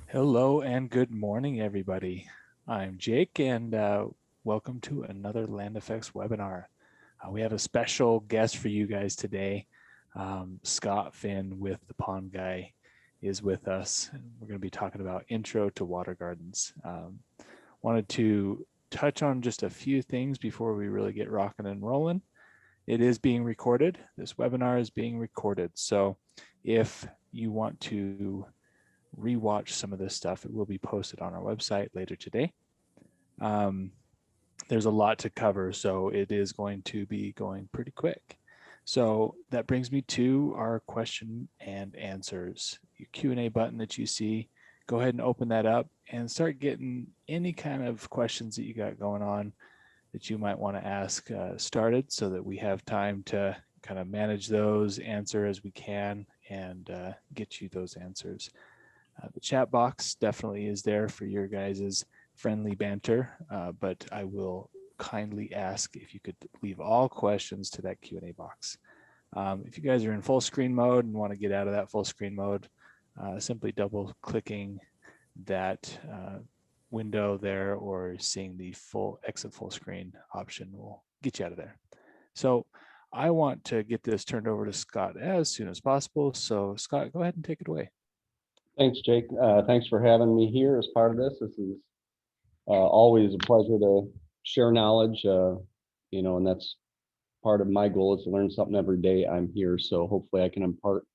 Hello and good morning, everybody. I'm Jake, and welcome to another Land Effects webinar. We have a special guest for you guys today. Scott Finn with the Pond Guy is with us. We're going to be talking about Intro to Water Gardens. Wanted to touch on just a few things before we really get rocking and rolling. It is being recorded. This webinar is being recorded. So if you want to rewatch some of this stuff, it will be posted on our website later today. There's a lot to cover, so it is going to be going pretty quick. So that brings me to our question and answers. Your Q&A button that you see, go ahead and open that up and start getting any kind of questions that you got going on that you might want to ask started, so that we have time to kind of manage those, answer as we can, and get you those answers. The chat box definitely is there for your guys' friendly banter, but I will kindly ask if you could leave all questions to that Q&A box. If you guys are in full screen mode and want to get out of that full screen mode, simply double clicking that window there or seeing the full exit full screen option will get you out of there. So I want to get this turned over to Scott as soon as possible. So Scott, go ahead and take it away. Thanks, Jake. Thanks for having me here as part of this. This is always a pleasure to share knowledge, and that's part of my goal is to learn something every day I'm here. So hopefully I can impart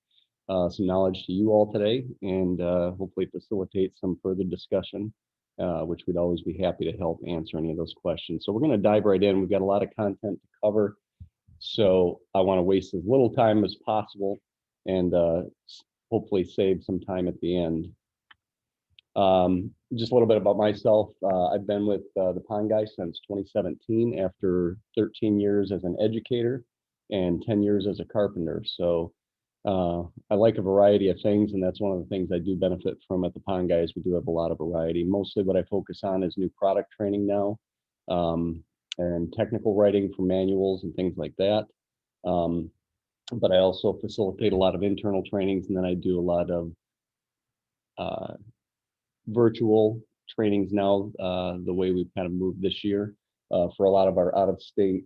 some knowledge to you all today and hopefully facilitate some further discussion, which we'd always be happy to help answer any of those questions. So we're going to dive right in. We've got a lot of content to cover. So I want to waste as little time as possible and hopefully save some time at the end. Just a little bit about myself. I've been with the Pond Guy since 2017 after 13 years as an educator and 10 years as a carpenter. So I like a variety of things, and that's one of the things I do benefit from at the Pond Guy is we do have a lot of variety. Mostly what I focus on is new product training now, and technical writing for manuals and things like that. But I also facilitate a lot of internal trainings, and then I do a lot of virtual trainings now, the way we've kind of moved this year for a lot of our out-of-state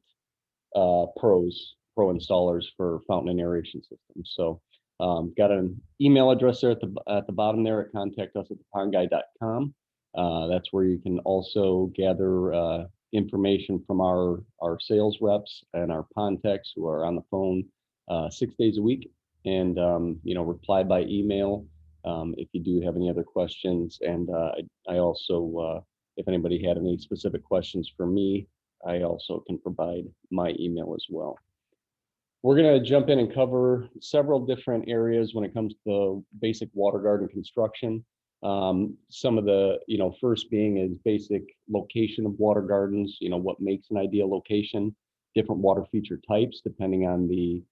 pro installers for fountain and aeration systems. So got an email address there at the bottom there at contactus@thepondguy.com. That's where you can also gather information from our sales reps and our pond techs who are on the phone 6 days a week, and reply by email if you do have any other questions. And I also, if anybody had any specific questions for me, I also can provide my email as well. We're going to jump in and cover several different areas when it comes to basic water garden construction. Some of the, first being is basic location of water gardens, what makes an ideal location, different water feature types, depending on the,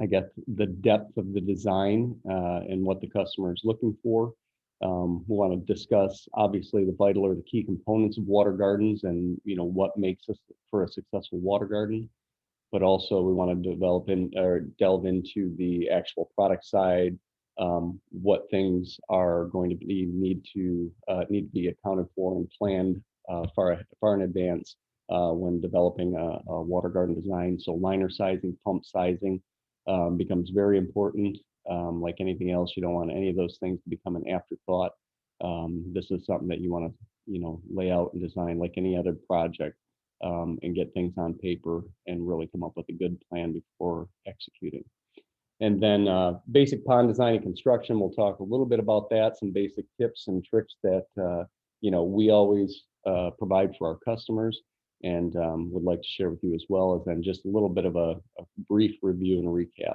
I guess, the depth of the design and what the customer is looking for. We want to discuss, obviously, the vital or the key components of water gardens and, what makes us for a successful water garden. But also we want to develop or delve into the actual product side, what things are going to need to be accounted for and planned far in advance when developing a water garden design. So liner sizing, pump sizing becomes very important. Like anything else, you don't want any of those things to become an afterthought. This is something that you want to lay out and design like any other project, and get things on paper and really come up with a good plan before executing. And then basic pond design and construction, we'll talk a little bit about that, some basic tips and tricks that we always provide for our customers and would like to share with you, as well as then just a little bit of a brief review and recap.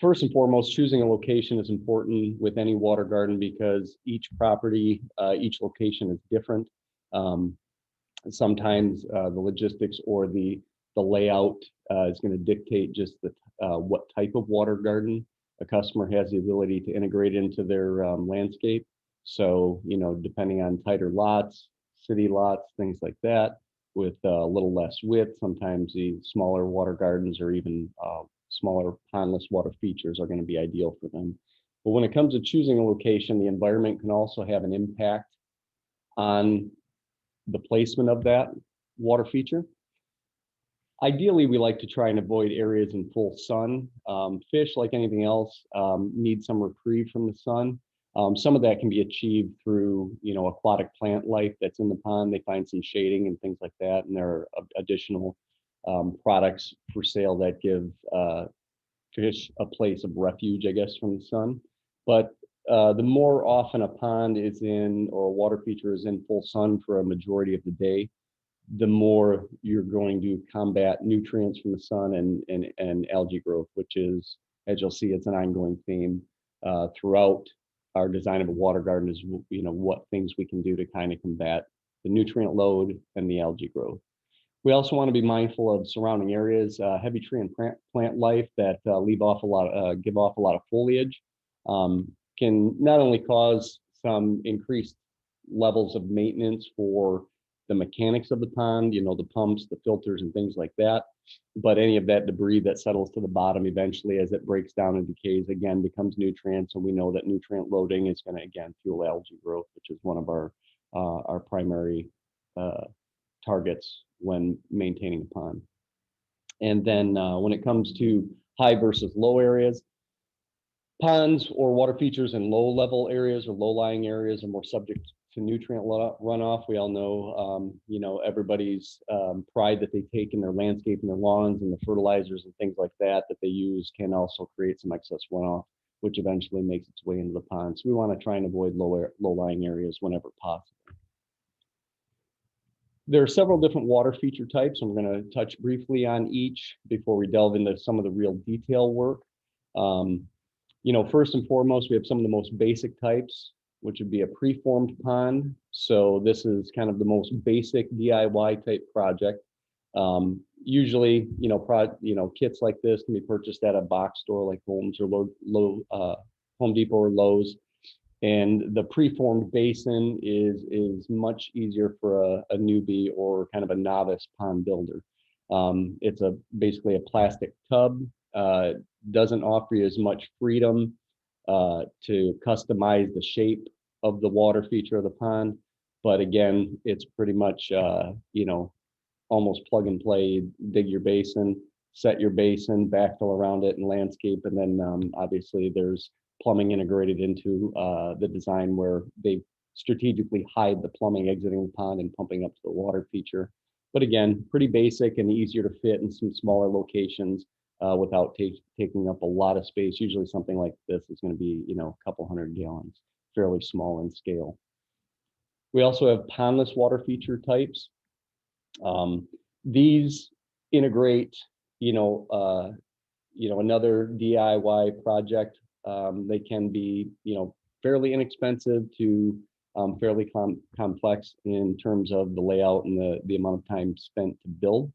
First and foremost, choosing a location is important with any water garden because each property, each location is different. Sometimes the logistics or the layout is going to dictate just what type of water garden a customer has the ability to integrate into their landscape. So, depending on tighter lots, city lots, things like that, with a little less width, sometimes the smaller water gardens or even smaller pondless water features are going to be ideal for them. But when it comes to choosing a location, the environment can also have an impact on the placement of that water feature. Ideally, we like to try and avoid areas in full sun. Fish, like anything else, need some reprieve from the sun. Some of that can be achieved through, aquatic plant life that's in the pond. They find some shading and things like that, and there are additional products for sale that give fish a place of refuge, I guess, from the sun. But the more often a pond is in, or a water feature is in full sun for a majority of the day, the more you're going to combat nutrients from the sun and algae growth, which is, as you'll see, it's an ongoing theme throughout our design of a water garden, is what things we can do to kind of combat the nutrient load and the algae growth. We also want to be mindful of surrounding areas, heavy tree and plant life that give off a lot of foliage, can not only cause some increased levels of maintenance for the mechanics of the pond, the pumps, the filters, and things like that, but any of that debris that settles to the bottom eventually, as it breaks down and decays, again becomes nutrients, and we know that nutrient loading is going to again fuel algae growth, which is one of our primary targets when maintaining a pond. And then when it comes to high versus low areas, ponds or water features in low level areas or low lying areas are more subject to nutrient runoff. We all know, everybody's pride that they take in their landscape and their lawns, and the fertilizers and things like that they use can also create some excess runoff, which eventually makes its way into the pond. So we want to try and avoid low lying areas whenever possible. There are several different water feature types, and we're going to touch briefly on each before we delve into some of the real detail work. First and foremost, we have some of the most basic types, which would be a preformed pond. So this is kind of the most basic DIY type project. Usually, kits like this can be purchased at a box store like Home Depot or Lowe's. And the preformed basin is much easier for a newbie or kind of a novice pond builder. It's basically a plastic tub. Doesn't offer you as much freedom to customize the shape of the water feature of the pond. But again, it's pretty much, almost plug and play. Dig your basin, set your basin, backfill around it, and landscape. And then obviously there's plumbing integrated into the design where they strategically hide the plumbing exiting the pond and pumping up to the water feature. But again, pretty basic and easier to fit in some smaller locations without taking up a lot of space. Usually something like this is going to be, a couple 100 gallons, fairly small in scale. We also have pondless water feature types. These integrate, another DIY project. They can be, fairly inexpensive to fairly complex in terms of the layout and the amount of time spent to build.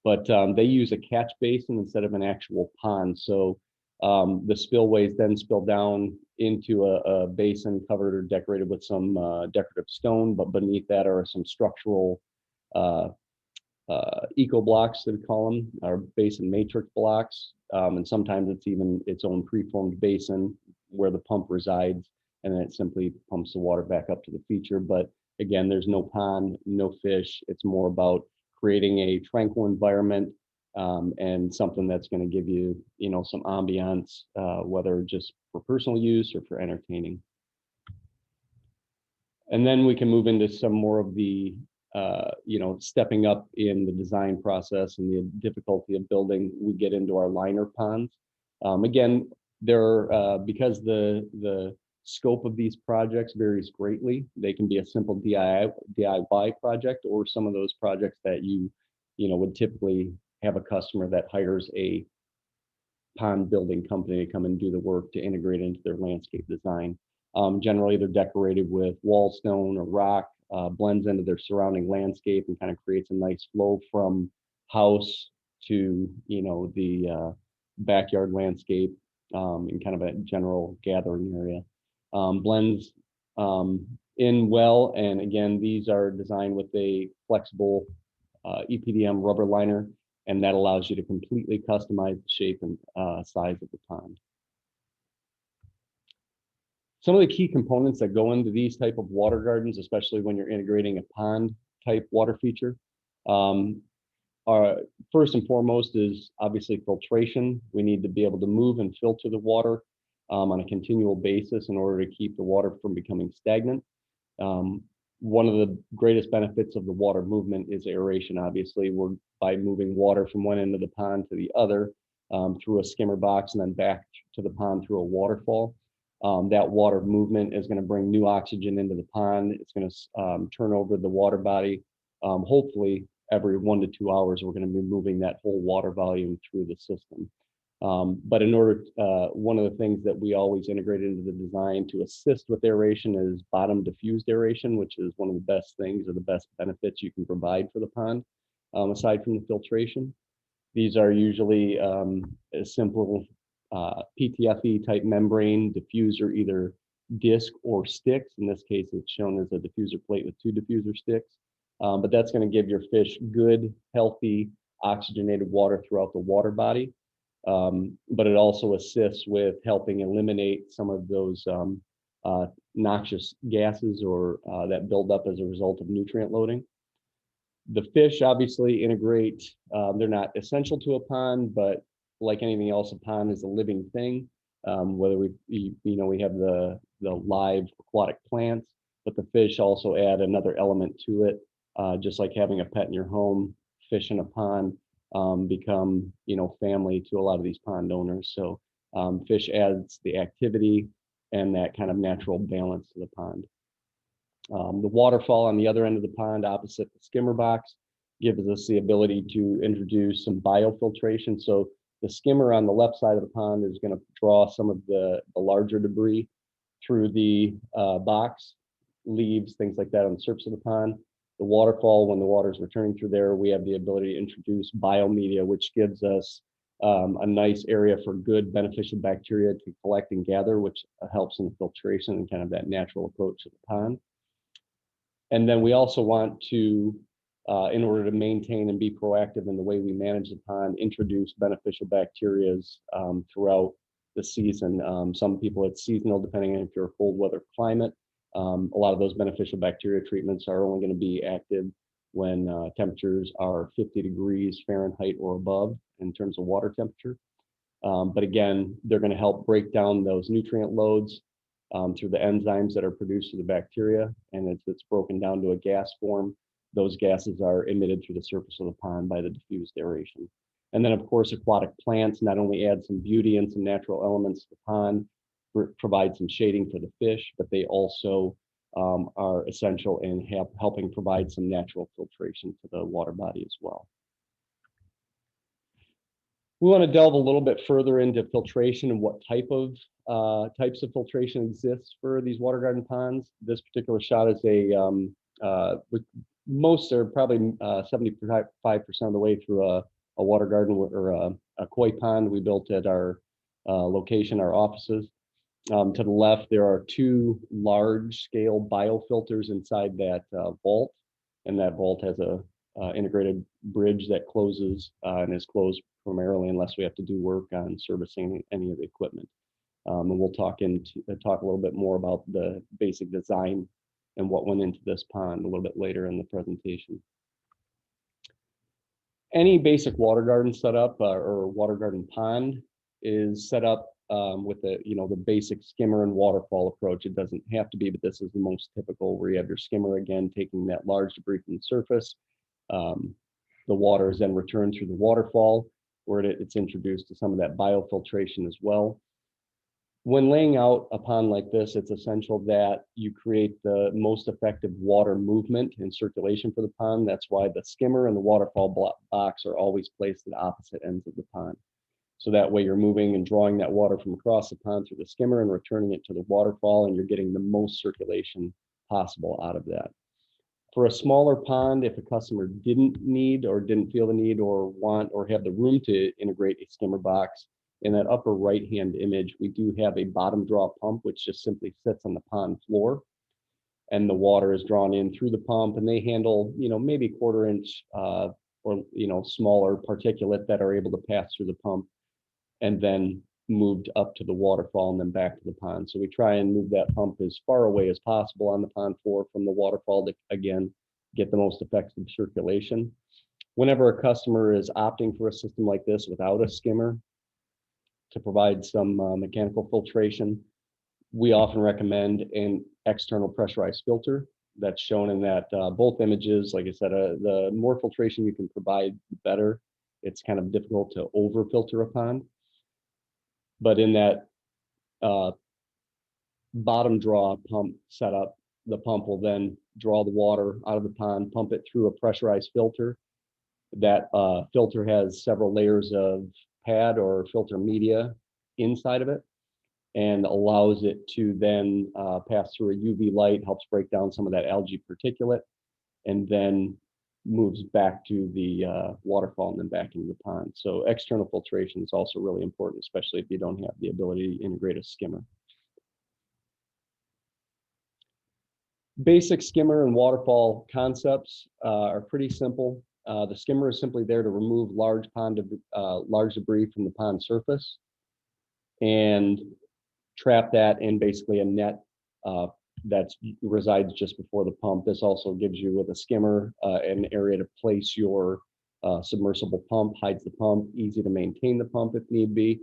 But they use a catch basin instead of an actual pond. So the spillways then spill down into a basin covered or decorated with some decorative stone, but beneath that are some structural eco blocks, that we call them, or basin matrix blocks. And sometimes it's even its own preformed basin where the pump resides, and then it simply pumps the water back up to the feature. But again, there's no pond, no fish. It's more about creating a tranquil environment and something that's going to give you, some ambiance, whether just for personal use or for entertaining. And then we can move into some more of the stepping up in the design process and the difficulty of building. We get into our liner ponds. Again, because the scope of these projects varies greatly. They can be a simple DIY project, or some of those projects that you would typically have a customer that hires a pond building company to come and do the work to integrate into their landscape design. Generally, they're decorated with wall stone or rock, blends into their surrounding landscape and kind of creates a nice flow from house to the backyard landscape in kind of a general gathering area. Blends in well, and again, these are designed with a flexible EPDM rubber liner, and that allows you to completely customize the shape and size of the pond. Some of the key components that go into these type of water gardens, especially when you're integrating a pond type water feature, are first and foremost is obviously filtration. We need to be able to move and filter the water on a continual basis in order to keep the water from becoming stagnant. One of the greatest benefits of the water movement is aeration. Obviously, we're by moving water from one end of the pond to the other through a skimmer box and then back to the pond through a waterfall. That water movement is going to bring new oxygen into the pond. It's going to turn over the water body. Hopefully, every 1 to 2 hours, we're going to be moving that whole water volume through the system. But in order, one of the things that we always integrate into the design to assist with aeration is bottom diffused aeration, which is one of the best things or the best benefits you can provide for the pond, aside from the filtration. These are usually a simple PTFE type membrane diffuser, either disc or sticks. In this case, it's shown as a diffuser plate with 2 diffuser sticks. But that's going to give your fish good, healthy, oxygenated water throughout the water body. But it also assists with helping eliminate some of those noxious gases or that build up as a result of nutrient loading. The fish obviously integrate, they're not essential to a pond, but like anything else, a pond is a living thing. Whether we have the live aquatic plants, but the fish also add another element to it. Just like having a pet in your home, fish in a pond become, family to a lot of these pond owners. So fish adds the activity and that kind of natural balance to the pond. The waterfall on the other end of the pond, opposite the skimmer box, gives us the ability to introduce some biofiltration. So the skimmer on the left side of the pond is going to draw some of the larger debris through the box, leaves, things like that on the surface of the pond. The waterfall, when the water is returning through there, we have the ability to introduce biomedia, which gives us a nice area for good beneficial bacteria to collect and gather, which helps in the filtration and kind of that natural approach to the pond. And then we also want to, in order to maintain and be proactive in the way we manage the pond, introduce beneficial bacteria throughout the season. Some people, it's seasonal, depending on if you're a cold weather climate. A lot of those beneficial bacteria treatments are only going to be active when temperatures are 50 degrees Fahrenheit or above in terms of water temperature. But again, they're going to help break down those nutrient loads through the enzymes that are produced through the bacteria, and it's broken down to a gas form. Those gases are emitted through the surface of the pond by the diffused aeration. And then, of course, aquatic plants not only add some beauty and some natural elements to the pond, provide some shading for the fish, but they also are essential in helping provide some natural filtration to the water body as well. We want to delve a little bit further into filtration and what types of filtration exists for these water garden ponds. This particular shot is most are probably 75% of the way through a water garden or a koi pond we built at our location, our offices. To the left, there are 2 large-scale biofilters inside that vault, and that vault has a integrated bridge that closes and is closed primarily unless we have to do work on servicing any of the equipment. And we'll talk a little bit more about the basic design and what went into this pond a little bit later in the presentation. Any basic water garden setup or water garden pond is set up with the basic skimmer and waterfall approach. It doesn't have to be, but this is the most typical, where you have your skimmer again taking that large debris from the surface. The water is then returned through the waterfall, where it's introduced to some of that biofiltration as well. When laying out a pond like this, it's essential that you create the most effective water movement and circulation for the pond. That's why the skimmer and the waterfall box are always placed at opposite ends of the pond. So that way you're moving and drawing that water from across the pond through the skimmer and returning it to the waterfall, and you're getting the most circulation possible out of that. For a smaller pond, if a customer didn't need or didn't feel the need or want or have the room to integrate a skimmer box, in that upper right-hand image, we do have a bottom draw pump, which just simply sits on the pond floor, and the water is drawn in through the pump, and they handle, maybe 1/4 inch or smaller particulate that are able to pass through the pump. And then moved up to the waterfall and then back to the pond. So we try and move that pump as far away as possible on the pond floor from the waterfall to, again, get the most effective circulation. Whenever a customer is opting for a system like this without a skimmer to provide some mechanical filtration, we often recommend an external pressurized filter. That's shown in that both images. Like I said, the more filtration you can provide, the better. It's kind of difficult to over filter a pond. But in that bottom draw pump setup, the pump will then draw the water out of the pond, pump it through a pressurized filter. That filter has several layers of pad or filter media inside of it, and allows it to then pass through a UV light, helps break down some of that algae particulate, and then moves back to the waterfall and then back into the pond. So external filtration is also really important, especially if you don't have the ability to integrate a skimmer. Basic skimmer and waterfall concepts are pretty simple. The skimmer is simply there to remove large debris from the pond surface and trap that in basically a net that resides just before the pump. This also gives you, with a skimmer, an area to place your submersible pump, hides the pump, easy to maintain the pump if need be,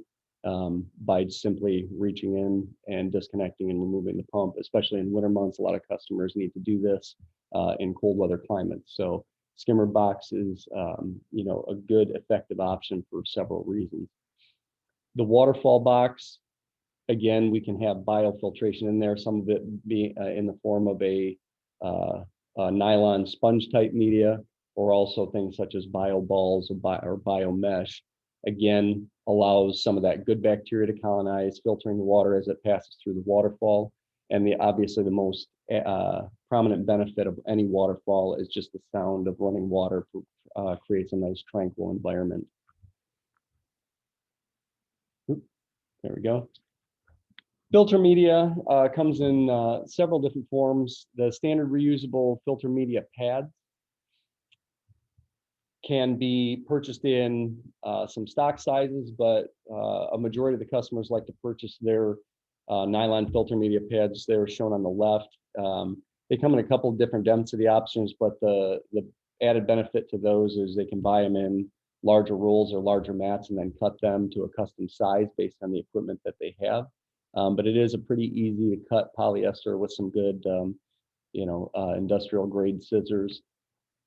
by simply reaching in and disconnecting and removing the pump. Especially in winter months, a lot of customers need to do this in cold weather climates. So skimmer box is a good effective option for several reasons. The waterfall box, again, we can have biofiltration in there, some of it being in the form of a nylon sponge type media, or also things such as bio balls or bio mesh. Again, allows some of that good bacteria to colonize, filtering the water as it passes through the waterfall. And obviously the most prominent benefit of any waterfall is just the sound of running water creates a nice tranquil environment. Oop, there we go. Filter media comes in several different forms. The standard reusable filter media pads can be purchased in some stock sizes, but a majority of the customers like to purchase their nylon filter media pads. They're shown on the left. They come in a couple of different density options, but the added benefit to those is they can buy them in larger rolls or larger mats and then cut them to a custom size based on the equipment that they have. But it is a pretty easy to cut polyester with some good, industrial grade scissors.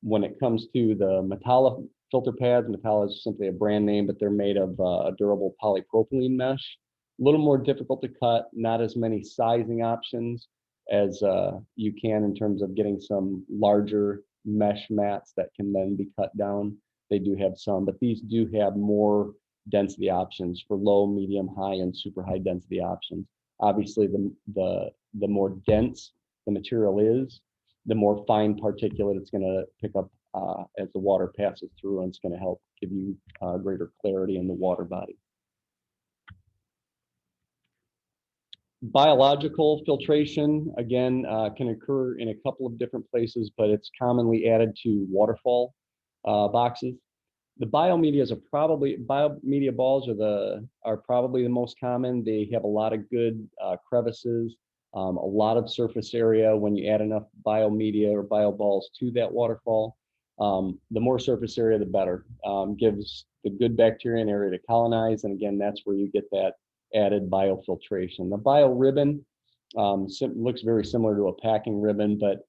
When it comes to the Metallo filter pads, Metallo is simply a brand name, but they're made of a durable polypropylene mesh. A little more difficult to cut, not as many sizing options as you can in terms of getting some larger mesh mats that can then be cut down. They do have some, but these do have more density options for low, medium, high, and super high density options. Obviously, the more dense the material is, the more fine particulate it's going to pick up as the water passes through, and it's going to help give you greater clarity in the water body. Biological filtration, again, can occur in a couple of different places, but it's commonly added to waterfall boxes. The biomedia balls are probably the most common. They have a lot of good crevices, a lot of surface area. When you add enough biomedia or bio balls to that waterfall, the more surface area, the better. Gives the good bacteria an area to colonize, and again, that's where you get that added biofiltration. The bio ribbon looks very similar to a packing ribbon, but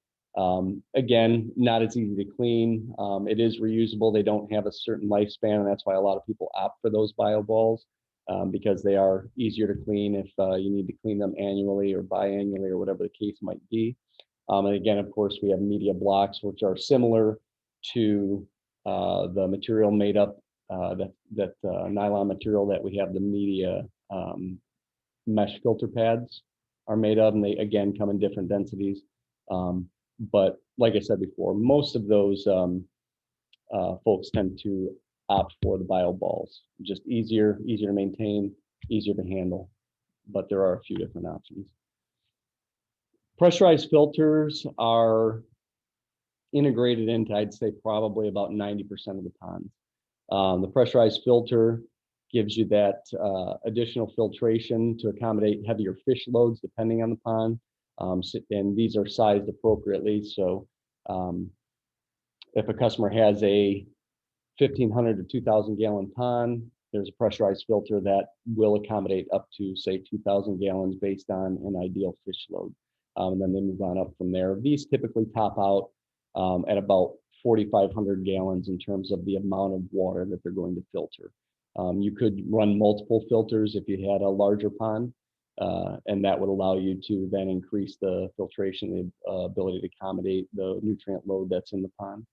again, not as easy to clean. It is reusable. They don't have a certain lifespan, and that's why a lot of people opt for those bio balls, because they are easier to clean if you need to clean them annually or biannually or whatever the case might be. And again, of course, we have media blocks, which are similar to the material made up, that nylon material that we have the media mesh filter pads are made of, and they again come in different densities. But like I said before, most of those folks tend to opt for the bio balls. Just easier to maintain, easier to handle, but there are a few different options. Pressurized filters are integrated into, I'd say, probably about 90% of the ponds. The pressurized filter gives you that additional filtration to accommodate heavier fish loads depending on the pond. And these are sized appropriately. So if a customer has a 1,500 to 2,000 gallon pond, there's a pressurized filter that will accommodate up to, say, 2,000 gallons based on an ideal fish load. And then they move on up from there. These typically top out at about 4,500 gallons in terms of the amount of water that they're going to filter. You could run multiple filters if you had a larger pond, and that would allow you to then increase the filtration, the ability to accommodate the nutrient load that's in the pond.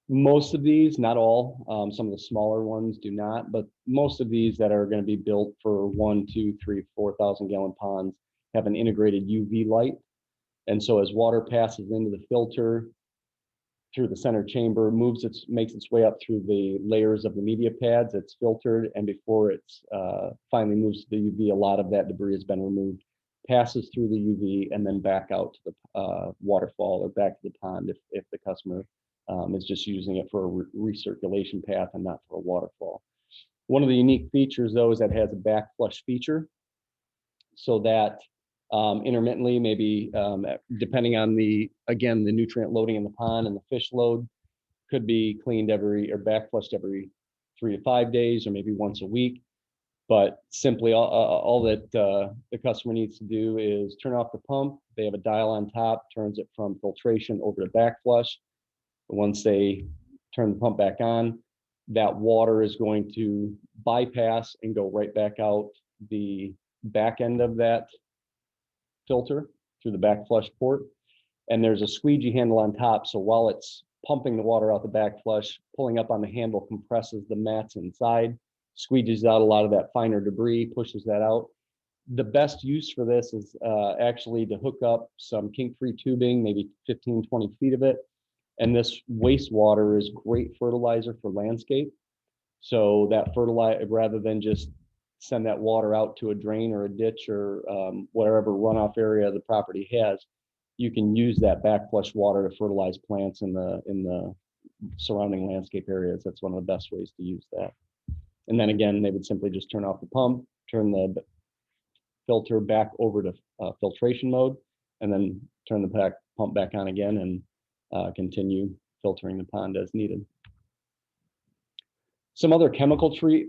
Most of these, not all, some of the smaller ones do not, but most of these that are going to be built for 1, 2, 3, 4,000 gallon ponds have an integrated UV light. And so as water passes into the filter through the center chamber, makes its way up through the layers of the media pads, it's filtered, and before it's finally moves to the UV, a lot of that debris has been removed, passes through the UV, and then back out to the waterfall or back to the pond if the customer is just using it for a recirculation path and not for a waterfall. One of the unique features, though, is that it has a back flush feature, so that intermittently, maybe depending on the nutrient loading in the pond and the fish load, could be cleaned back flushed every 3 to 5 days, or maybe once a week. But simply all that the customer needs to do is turn off the pump. They have a dial on top, turns it from filtration over to back flush. Once they turn the pump back on, that water is going to bypass and go right back out the back end of that filter through the back flush port. And there's a squeegee handle on top. So while it's pumping the water out the back flush, pulling up on the handle compresses the mats inside, squeegees out a lot of that finer debris, pushes that out. The best use for this is actually to hook up some kink-free tubing, maybe 15, 20 feet of it. And this wastewater is great fertilizer for landscape. So that fertilizer, rather than just send that water out to a drain or a ditch or whatever runoff area the property has, you can use that back flush water to fertilize plants in the surrounding landscape areas. That's one of the best ways to use that. And then again, they would simply just turn off the pump, turn the filter back over to filtration mode, and then turn the pump back on again and continue filtering the pond as needed. Some other chemical-free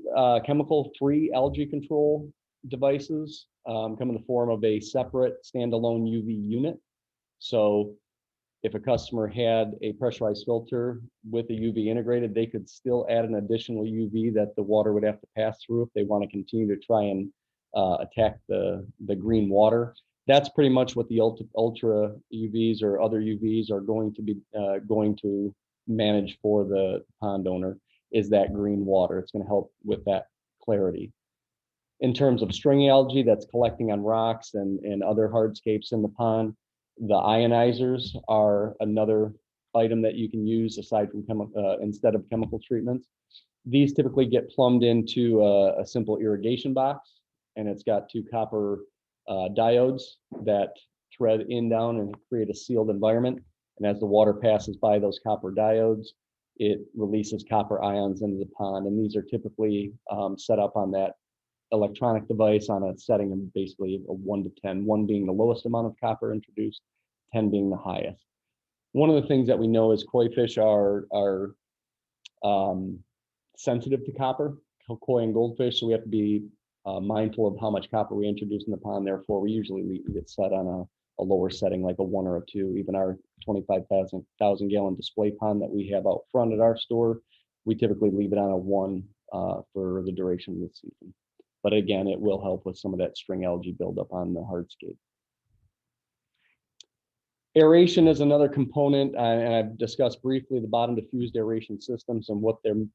algae control devices come in the form of a separate standalone UV unit. So if a customer had a pressurized filter with a UV integrated, they could still add an additional UV that the water would have to pass through if they want to continue to try and attack the green water. That's pretty much what the ultra UVs or other UVs are going to manage for the pond owner, is that green water. It's going to help with that clarity. In terms of string algae that's collecting on rocks and other hardscapes in the pond, the ionizers are another item that you can use aside from instead of chemical treatments. These typically get plumbed into a simple irrigation box, and it's got 2 copper diodes that thread down and create a sealed environment. And as the water passes by those copper diodes, it releases copper ions into the pond. And these are typically set up on that electronic device on a setting of basically a 1 to 10, 1 being the lowest amount of copper introduced, 10 being the highest. One of the things that we know is koi fish are sensitive to copper, koi and goldfish, so we have to be mindful of how much copper we introduce in the pond. Therefore, we usually leave it set on a lower setting, like a 1 or a 2. Even our 25,000 gallon display pond that we have out front at our store, we typically leave it on a 1 for the duration of the season. But again, it will help with some of that string algae buildup on the hardscape. Aeration is another component, and I've discussed briefly the bottom diffused aeration systems and what they're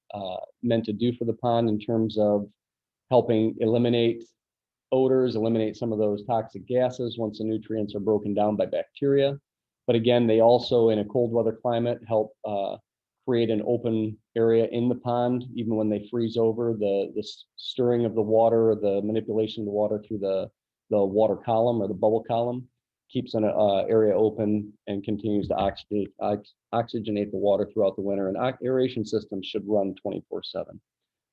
meant to do for the pond in terms of helping eliminate odors, eliminate some of those toxic gases once the nutrients are broken down by bacteria. But again, they also, in a cold weather climate, help create an open area in the pond. Even when they freeze over, the stirring of the water, or the manipulation of the water through the water column or the bubble column keeps an area open and continues to oxygenate the water throughout the winter. And aeration systems should run 24/7.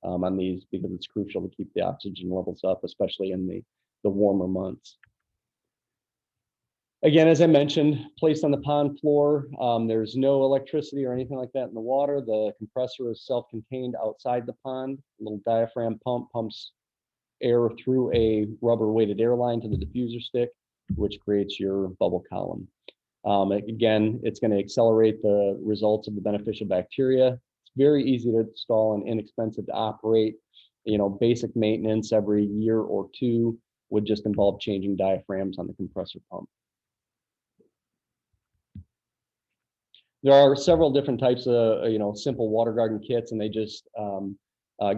on these because it's crucial to keep the oxygen levels up, especially in the warmer months. Again, as I mentioned, placed on the pond floor, there's no electricity or anything like that in the water. The compressor is self-contained outside the pond. A little diaphragm pump pumps air through a rubber weighted air line to the diffuser stick, which creates your bubble column. Again, it's going to accelerate the results of the beneficial bacteria. It's very easy to install and inexpensive to operate. Basic maintenance every year or two would just involve changing diaphragms on the compressor pump. There are several different types of simple water garden kits, and they just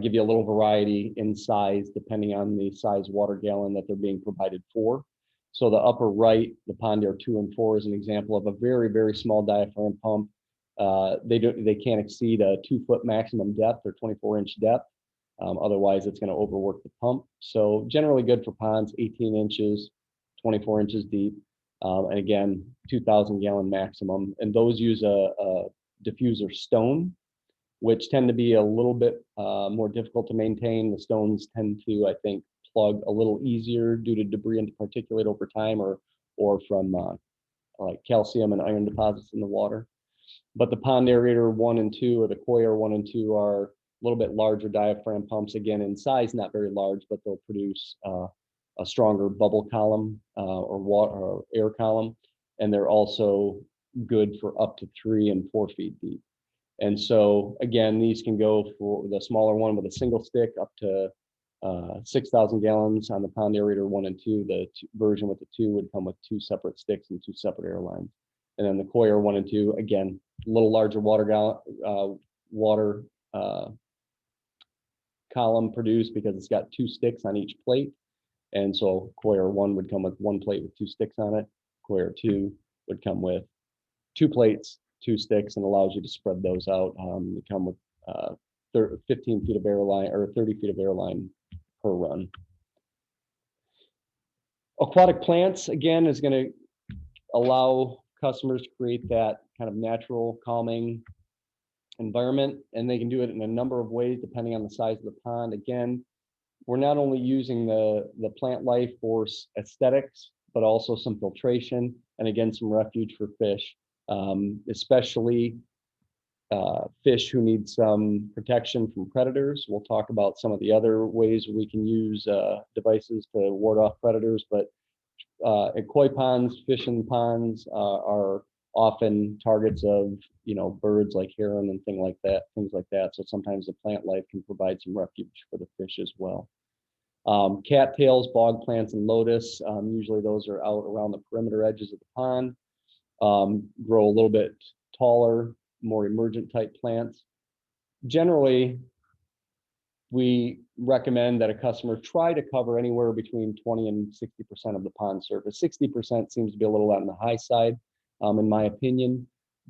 give you a little variety in size depending on the size water gallon that they're being provided for. So the upper right, the Pond Air 2 and 4 is an example of a very, very small diaphragm pump. They can't exceed a 2-foot maximum depth or 24-inch depth. Otherwise, it's going to overwork the pump. So generally good for ponds 18 inches, 24 inches deep. And again, 2,000 gallon maximum. And those use a diffuser stone, which tend to be a little bit more difficult to maintain. The stones tend to, I think, plug a little easier due to debris and particulate over time, or from like calcium and iron deposits in the water. But the Pond Aerator 1 and 2, or the Koi Air 1 and 2, are a little bit larger diaphragm pumps. Again, in size, not very large, but they'll produce a stronger bubble column or water or air column, and they're also good for up to 3 and 4 feet deep. And so again, these can go for the smaller one with a single stick up to 6,000 gallons on the Pond Aerator 1 and 2. The version with the 2 would come with 2 separate sticks and 2 separate airlines. And then the Koi Air 1 and 2, again, a little larger water column produced because it's got 2 sticks on each plate. And so Koi Air 1 would come with 1 plate with 2 sticks on it. Koi Air 2 would come with 2 plates, 2 sticks, and allows you to spread those out. They come with 15 feet of airline or 30 feet of airline per run. Aquatic plants, again, is going to allow customers to create that kind of natural calming environment, and they can do it in a number of ways depending on the size of the pond. Again, we're not only using the plant life for aesthetics, but also some filtration, and again, some refuge for fish, especially fish who need some protection from predators. We'll talk about some of the other ways we can use devices to ward off predators, but at koi ponds, fish in ponds are often targets of birds like heron and things like that. So sometimes the plant life can provide some refuge for the fish as well. Cattails, bog plants, and lotus, usually those are out around the perimeter edges of the pond. Grow a little bit taller, more emergent type plants. Generally, we recommend that a customer try to cover anywhere between 20 and 60% of the pond surface. 60% seems to be a little on the high side, in my opinion,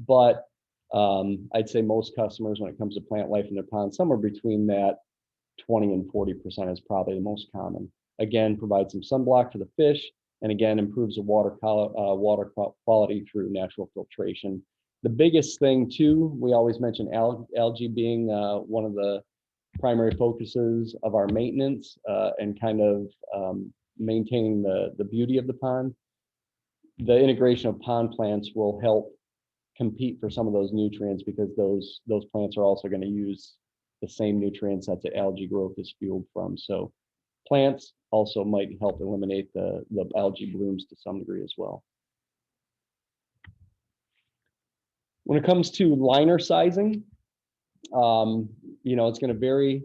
but I'd say most customers, when it comes to plant life in their pond, somewhere between that 20 and 40% is probably the most common. Again, provides some sunblock for the fish, and again, improves the water quality through natural filtration. The biggest thing too, we always mention algae being one of the primary focuses of our maintenance and kind of maintaining the beauty of the pond. The integration of pond plants will help compete for some of those nutrients, because those plants are also going to use the same nutrients that the algae growth is fueled from. So plants also might help eliminate the algae blooms to some degree as well. When it comes to liner sizing, it's going to vary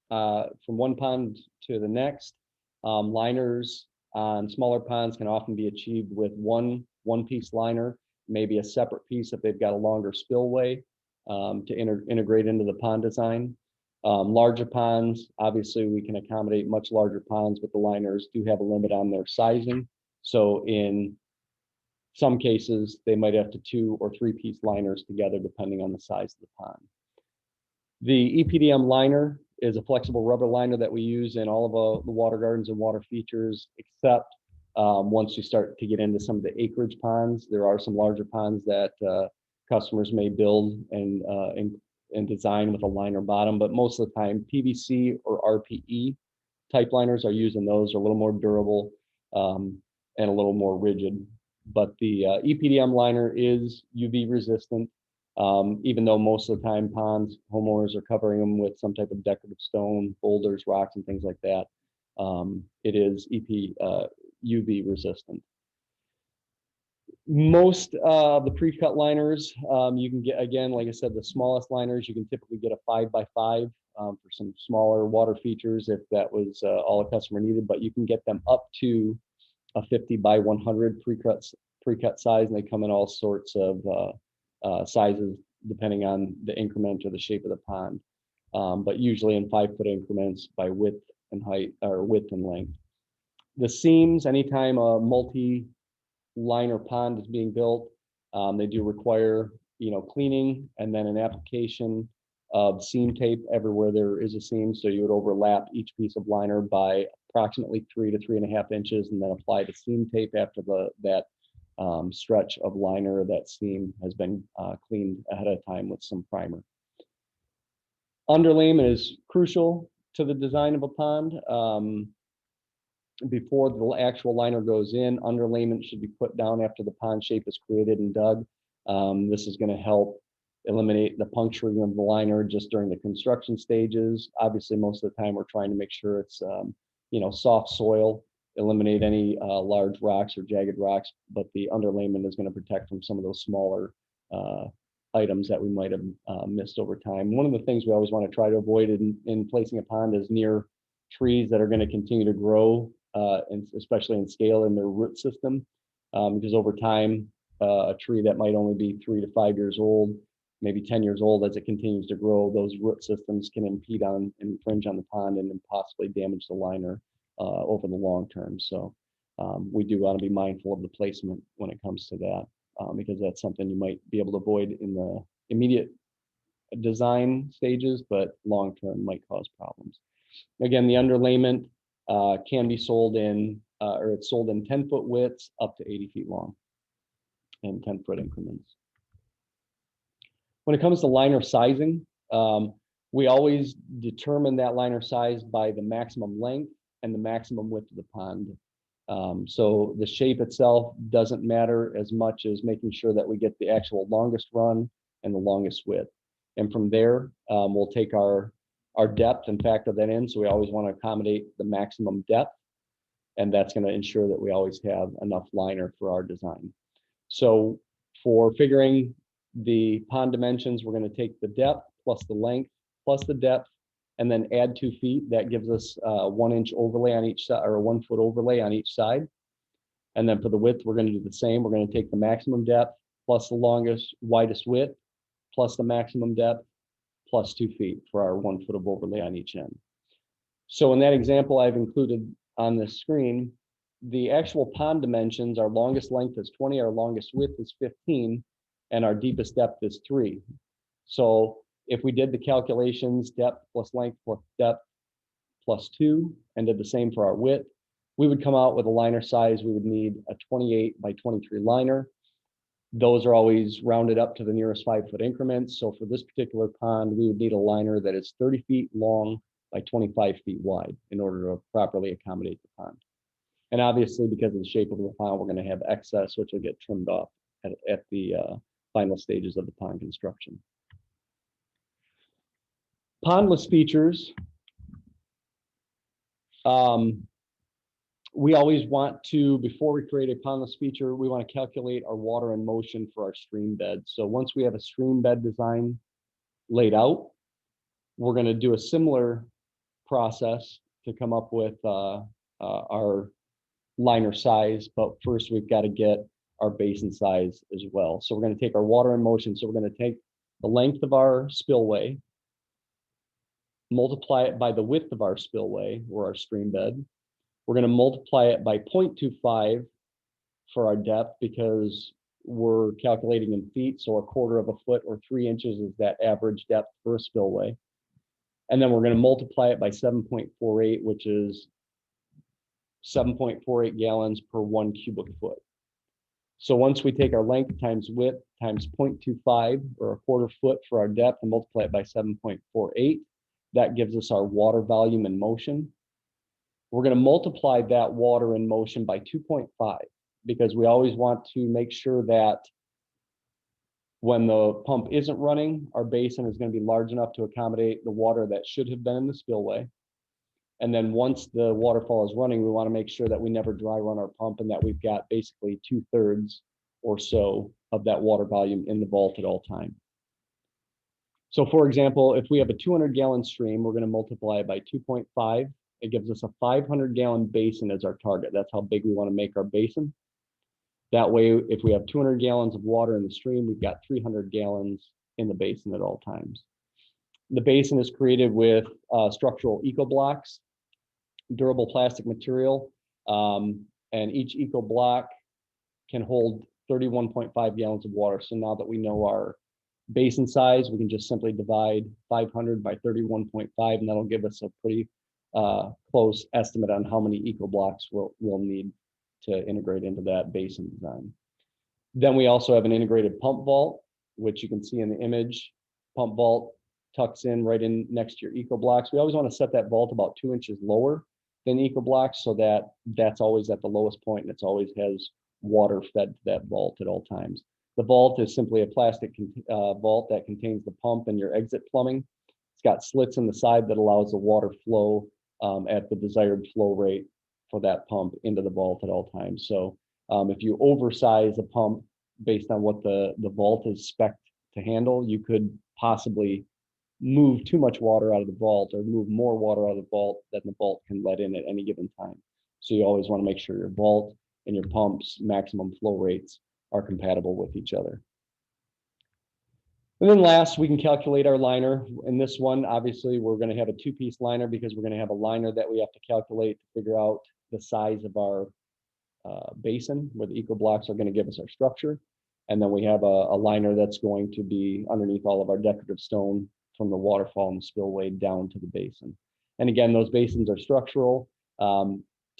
from one pond to the next. Liners on smaller ponds can often be achieved with one-piece liner, maybe a separate piece if they've got a longer spillway to integrate into the pond design. Larger ponds, obviously we can accommodate much larger ponds, but the liners do have a limit on their sizing. So in some cases, they might have to 2 or 3-piece liners together, depending on the size of the pond. The EPDM liner is a flexible rubber liner that we use in all of the water gardens and water features, except once you start to get into some of the acreage ponds. There are some larger ponds that customers may build and and design with a liner bottom, but most of the time PVC or RPE type liners are used in those, are a little more durable and a little more rigid. But the EPDM liner is UV resistant, even though most of the time ponds, homeowners are covering them with some type of decorative stone, boulders, rocks, and things like that. It is UV resistant. Most of the pre-cut liners, you can get, again, like I said, the smallest liners, you can typically get a 5x5 for some smaller water features if that was all a customer needed, but you can get them up to a 50x100 pre-cut size, and they come in all sorts of sizes depending on the increment or the shape of the pond, but usually in 5-foot increments by width and height, or width and length. The seams, anytime a multi-liner pond is being built, they do require, cleaning and then an application of seam tape everywhere there is a seam. So you would overlap each piece of liner by approximately 3 to 3.5 inches, and then apply the seam tape after that stretch of liner or that seam has been cleaned ahead of time with some primer. Underlayment is crucial to the design of a pond. Before the actual liner goes in, underlayment should be put down after the pond shape is created and dug. This is going to help eliminate the puncturing of the liner just during the construction stages. Obviously, most of the time we're trying to make sure it's soft soil, eliminate any large rocks or jagged rocks, but the underlayment is going to protect from some of those smaller items that we might have missed over time. One of the things we always want to try to avoid in placing a pond is near trees that are going to continue to grow, and especially in scale in their root system, because over time, a tree that might only be 3 to 5 years old, maybe 10 years old, as it continues to grow, those root systems can impede on and infringe on the pond and then possibly damage the liner over the long term. So we do want to be mindful of the placement when it comes to that, because that's something you might be able to avoid in the immediate design stages, but long term might cause problems. Again, the underlayment can be sold in, or it's sold in 10-foot widths up to 80 feet long in 10-foot increments. When it comes to liner sizing, we always determine that liner size by the maximum length and the maximum width of the pond. So the shape itself doesn't matter as much as making sure that we get the actual longest run and the longest width. And from there, we'll take our depth and factor that in. So we always want to accommodate the maximum depth, and that's going to ensure that we always have enough liner for our design. So for figuring the pond dimensions, we're going to take the depth plus the length plus the depth, and then add 2 feet. That gives us a 1-inch overlay on each side, or a 1-foot overlay on each side. And then for the width, we're going to do the same. We're going to take the maximum depth plus the longest, widest width plus the maximum depth plus 2 feet for our 1 foot of overlay on each end. So in that example I've included on this screen, the actual pond dimensions, our longest length is 20, our longest width is 15, and our deepest depth is 3. So if we did the calculations, depth plus length plus depth plus 2, and did the same for our width, we would come out with a liner size. We would need a 28 by 23 liner. Those are always rounded up to the nearest 5-foot increments. So for this particular pond, we would need a liner that is 30 feet long by 25 feet wide in order to properly accommodate the pond. And obviously, because of the shape of the pond, we're going to have excess, which will get trimmed off at the final stages of the pond construction. Pondless features. We always want to, before we create a pondless feature, we want to calculate our water and motion for our stream bed. So once we have a stream bed design laid out, we're going to do a similar process to come up with our liner size, but first we've got to get our basin size as well. So we're going to take our water and motion. So we're going to take the length of our spillway, multiply it by the width of our spillway or our stream bed. We're going to multiply it by 0.25 for our depth because we're calculating in feet. So 1/4 of a foot or 3 inches is that average depth for a spillway. And then we're going to multiply it by 7.48, which is 7.48 gallons per 1 cubic foot. So once we take our length times width times 0.25 or a quarter foot for our depth and multiply it by 7.48, that gives us our water volume in motion. We're going to multiply that water in motion by 2.5 because we always want to make sure that when the pump isn't running, our basin is going to be large enough to accommodate the water that should have been in the spillway. And then once the waterfall is running, we want to make sure that we never dry run our pump and that we've got basically 2/3 or so of that water volume in the vault at all time. So for example, if we have a 200-gallon stream, we're going to multiply it by 2.5. It gives us a 500-gallon basin as our target. That's how big we want to make our basin. That way, if we have 200 gallons of water in the stream, we've got 300 gallons in the basin at all times. The basin is created with structural eco blocks, durable plastic material, and each eco block can hold 31.5 gallons of water. So now that we know our basin size, we can just simply divide 500 by 31.5, and that'll give us a pretty close estimate on how many eco blocks we'll need to integrate into that basin design. Then we also have an integrated pump vault, which you can see in the image. Pump vault tucks in right in next to your eco blocks. We always want to set that vault about 2 inches lower than eco blocks so that that's always at the lowest point and it's always has water fed to that vault at all times. The vault is simply a plastic vault that contains the pump and your exit plumbing. It's got slits in the side that allows the water flow at the desired flow rate for that pump into the vault at all times. So if you oversize a pump based on what the vault is spec'd to handle, you could possibly move too much water out of the vault or move more water out of the vault than the vault can let in at any given time. So you always want to make sure your vault and your pump's maximum flow rates are compatible with each other. And then last, we can calculate our liner. In this one, obviously, we're going to have a two-piece liner because we're going to have a liner that we have to calculate to figure out the size of our basin where the eco blocks are going to give us our structure. And then we have a liner that's going to be underneath all of our decorative stone from the waterfall and the spillway down to the basin. And again, those basins are structural,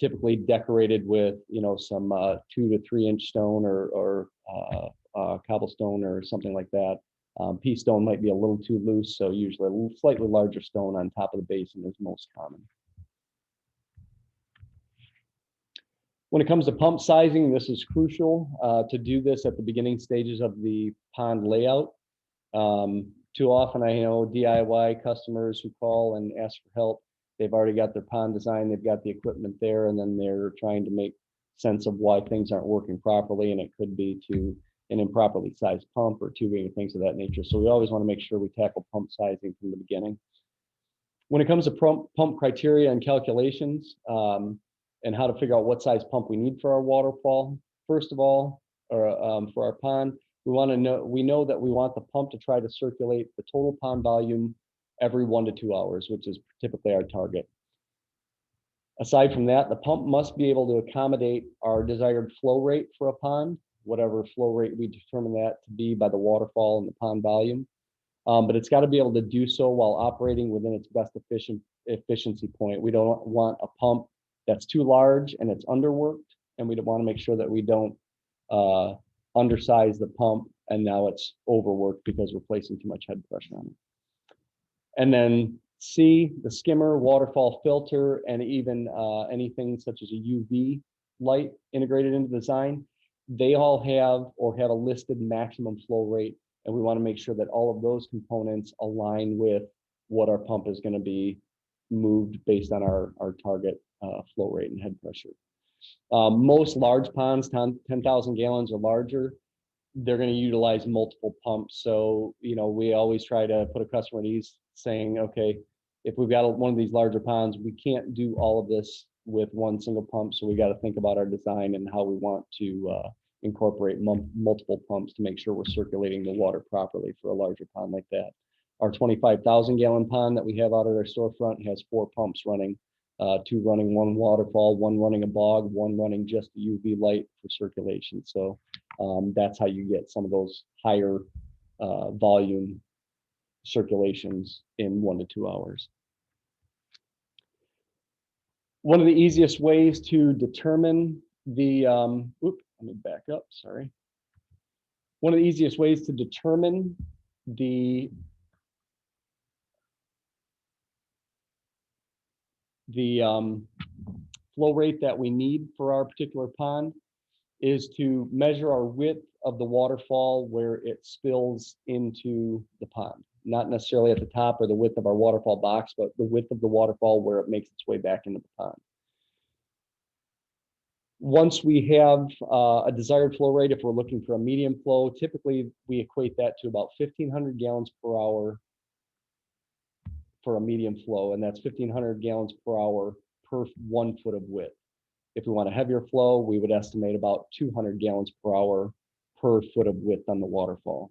typically decorated with, some 2 to 3 inch stone or cobblestone or something like that. Pea stone might be a little too loose, so usually a slightly larger stone on top of the basin is most common. When it comes to pump sizing, this is crucial to do this at the beginning stages of the pond layout. Too often I know DIY customers who call and ask for help. They've already got their pond design, they've got the equipment there, and then they're trying to make sense of why things aren't working properly, and it could be to an improperly sized pump or tubing and things of that nature. So we always want to make sure we tackle pump sizing from the beginning. When it comes to pump criteria and calculations, and how to figure out what size pump we need for our waterfall, first of all, or for our pond, we know that we want the pump to try to circulate the total pond volume every 1 to 2 hours, which is typically our target. Aside from that, the pump must be able to accommodate our desired flow rate for a pond, whatever flow rate we determine that to be by the waterfall and the pond volume. But it's got to be able to do so while operating within its best efficiency point. We don't want a pump that's too large and it's underworked, and we want to make sure that we don't undersize the pump and now it's overworked because we're placing too much head pressure on it. And then C, the skimmer, waterfall filter, and even anything such as a UV light integrated into the design, they all have a listed maximum flow rate, and we want to make sure that all of those components align with what our pump is going to be moved based on our target flow rate and head pressure. Most large ponds, 10,000 gallons or larger, they're going to utilize multiple pumps. So, we always try to put a customer at ease saying, okay, if we've got one of these larger ponds, we can't do all of this with one single pump. So we got to think about our design and how we want to incorporate multiple pumps to make sure we're circulating the water properly for a larger pond like that. Our 25,000 gallon pond that we have out at our storefront has 4 pumps running, 2 running one waterfall, 1 running a bog, 1 running just the UV light for circulation. So that's how you get some of those higher volume circulations in 1 to 2 hours. One of the easiest ways to determine the, Let me back up, sorry. One of the easiest ways to determine the flow rate that we need for our particular pond is to measure our width of the waterfall where it spills into the pond. Not necessarily at the top or the width of our waterfall box, but the width of the waterfall where it makes its way back into the pond. Once we have a desired flow rate, if we're looking for a medium flow, typically we equate that to about 1,500 gallons per hour for a medium flow, and that's 1,500 gallons per hour per 1 foot of width. If we want a heavier flow, we would estimate about 200 gallons per hour per foot of width on the waterfall.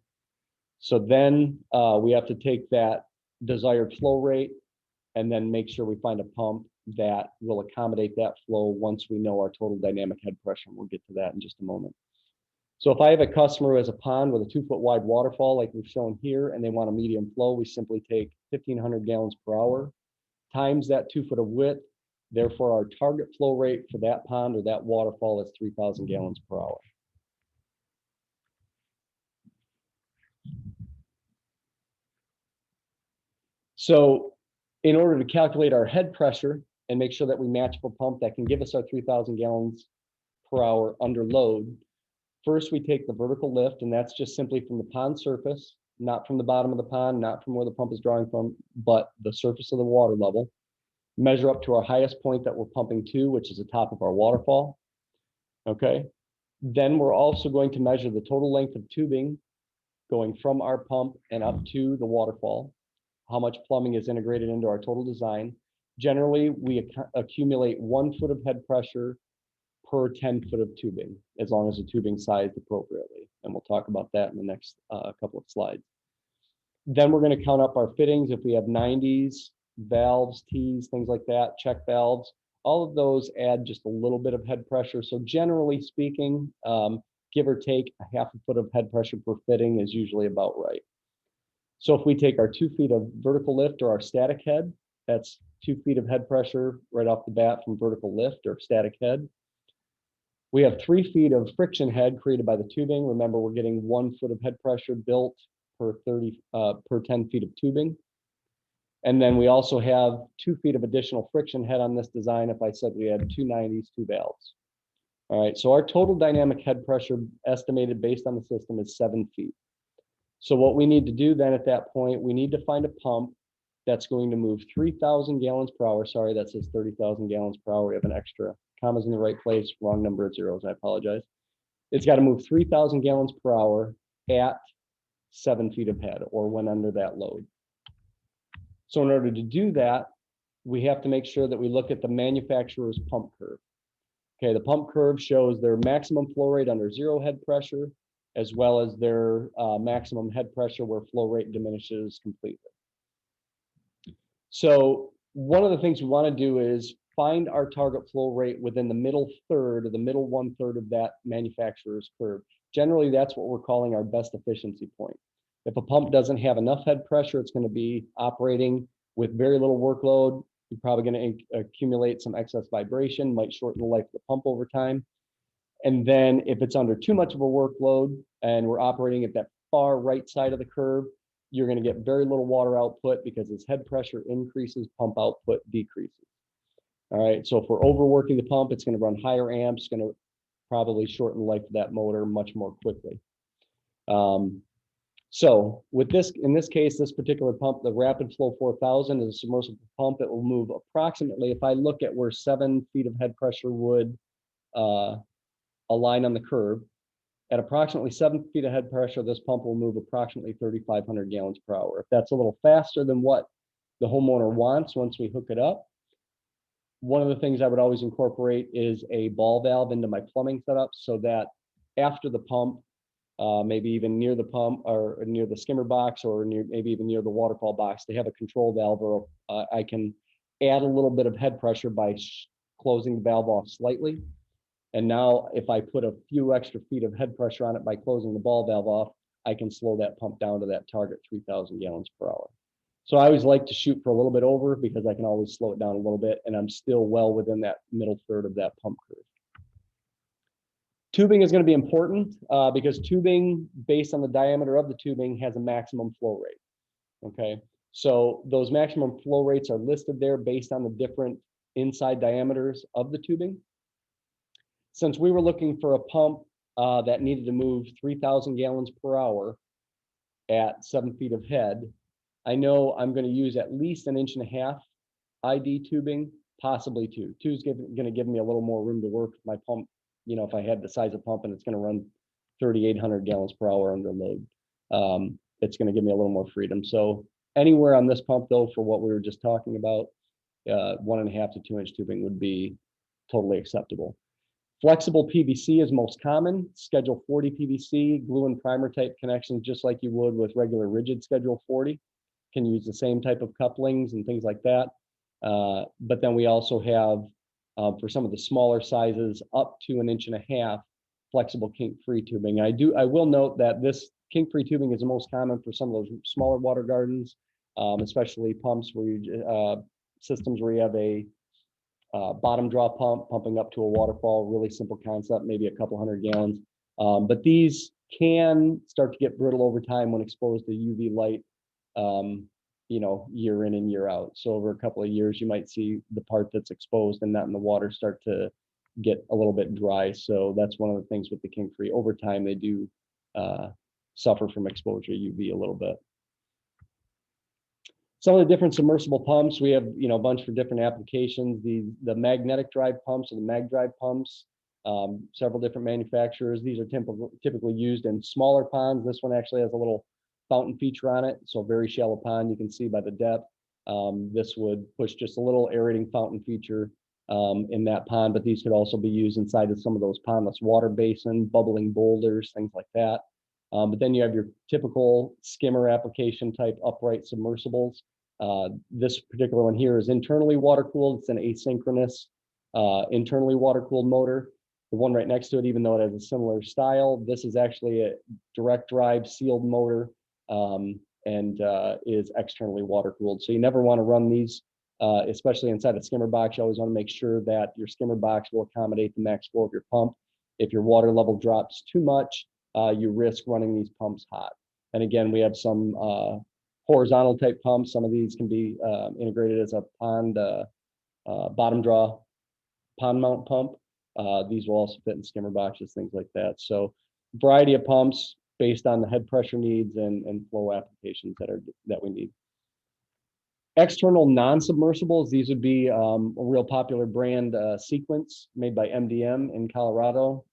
So then we have to take that desired flow rate and then make sure we find a pump that will accommodate that flow once we know our total dynamic head pressure. We'll get to that in just a moment. So if I have a customer who has a pond with a 2 foot wide waterfall like we've shown here, and they want a medium flow, we simply take 1,500 gallons per hour times that 2 foot of width. Therefore, our target flow rate for that pond or that waterfall is 3,000 gallons per hour. So in order to calculate our head pressure and make sure that we match up a pump that can give us our 3,000 gallons per hour under load, first we take the vertical lift, and that's just simply from the pond surface, not from the bottom of the pond, not from where the pump is drawing from, but the surface of the water level. Measure up to our highest point that we're pumping to, which is the top of our waterfall. Okay. Then we're also going to measure the total length of tubing going from our pump and up to the waterfall. How much plumbing is integrated into our total design. Generally, we accumulate 1 foot of head pressure per 10 foot of tubing, as long as the tubing sized appropriately. And we'll talk about that in the next couple of slides. Then we're going to count up our fittings. If we have 90s, valves, T's, things like that, check valves, all of those add just a little bit of head pressure. So generally speaking, give or take a half a foot of head pressure per fitting is usually about right. So if we take our 2 feet of vertical lift or our static head, that's 2 feet of head pressure right off the bat from vertical lift or static head. We have 3 feet of friction head created by the tubing. Remember, we're getting 1 foot of head pressure built per 10 feet of tubing. And then we also have 2 feet of additional friction head on this design. If I said we had 2 90s, 2 valves. All right, so our total dynamic head pressure estimated based on the system is 7 feet. So what we need to do then at that point, we need to find a pump that's going to move 3,000 gallons per hour. Sorry, that says 30,000 gallons per hour. We have an extra commas in the right place, wrong number of zeros, I apologize. It's got to move 3,000 gallons per hour at 7 feet of head or when under that load. So in order to do that, we have to make sure that we look at the manufacturer's pump curve. Okay, the pump curve shows their maximum flow rate under 0 head pressure, as well as their maximum head pressure where flow rate diminishes completely. So one of the things we want to do is find our target flow rate within the middle third or the middle 1/3 of that manufacturer's curve. Generally, that's what we're calling our best efficiency point. If a pump doesn't have enough head pressure, it's going to be operating with very little workload. You're probably going to accumulate some excess vibration, might shorten the life of the pump over time. And then if it's under too much of a workload and we're operating at that far right side of the curve, you're going to get very little water output because as head pressure increases, pump output decreases. All right, so if we're overworking the pump, it's going to run higher amps, going to probably shorten the life of that motor much more quickly. So with this, in this case, this particular pump, the Rapid Flow 4000 is a submersible pump that will move approximately, if I look at where 7 feet of head pressure would align on the curve, at approximately 7 feet of head pressure, this pump will move approximately 3,500 gallons per hour. If that's a little faster than what the homeowner wants once we hook it up, one of the things I would always incorporate is a ball valve into my plumbing setup so that after the pump, maybe even near the pump or near the skimmer box or maybe even near the waterfall box, they have a control valve or I can add a little bit of head pressure by closing the valve off slightly. And now if I put a few extra feet of head pressure on it by closing the ball valve off, I can slow that pump down to that target 3,000 gallons per hour. So I always like to shoot for a little bit over because I can always slow it down a little bit and I'm still well within that middle third of that pump curve. Tubing is going to be important because tubing, based on the diameter of the tubing, has a maximum flow rate. Okay, so those maximum flow rates are listed there based on the different inside diameters of the tubing. Since we were looking for a pump that needed to move 3,000 gallons per hour at 7 feet of head, I know I'm going to use at least 1.5 inch ID tubing, possibly 2. 2 is going to give me a little more room to work with my pump. You know, if I had the size of pump and it's going to run 3,800 gallons per hour under load, it's going to give me a little more freedom. So anywhere on this pump, though, for what we were just talking about, 1.5 to 2 inch tubing would be totally acceptable. Flexible PVC is most common. Schedule 40 PVC, glue and primer type connections, just like you would with regular rigid Schedule 40. Can use the same type of couplings and things like that. But then we also have, for some of the smaller sizes, up to 1.5 inch flexible kink-free tubing. I will note that this kink-free tubing is the most common for some of those smaller water gardens, especially pumps where you, systems where you have a bottom draw pump pumping up to a waterfall, really simple concept, maybe a couple 100 gallons. But these can start to get brittle over time when exposed to UV light, you know, year in and year out. So over a couple of years, you might see the part that's exposed and not in the water start to get a little bit dry. So that's one of the things with the kink-free. Over time, they do suffer from exposure to UV a little bit. Some of the different submersible pumps, we have, you know, a bunch for different applications. The magnetic drive pumps or the mag drive pumps, several different manufacturers. These are typically used in smaller ponds. This one actually has a little fountain feature on it, so very shallow pond, you can see by the depth. This would push just a little aerating fountain feature in that pond, but these could also be used inside of some of those pondless water basin, bubbling boulders, things like that. But then you have your typical skimmer application type upright submersibles. This particular one here is internally water cooled. It's an asynchronous internally water cooled motor. The one right next to it, even though it has a similar style, this is actually a direct drive sealed motor and is externally water cooled. So you never want to run these, especially inside a skimmer box. You always want to make sure that your skimmer box will accommodate the max flow of your pump. If your water level drops too much, you risk running these pumps hot. And again, we have some horizontal type pumps. Some of these can be integrated as a pond bottom draw pond mount pump. These will also fit in skimmer boxes, things like that. So variety of pumps based on the head pressure needs and flow applications that we need. External non-submersibles, these would be a real popular brand, Sequence, made by MDM in Colorado.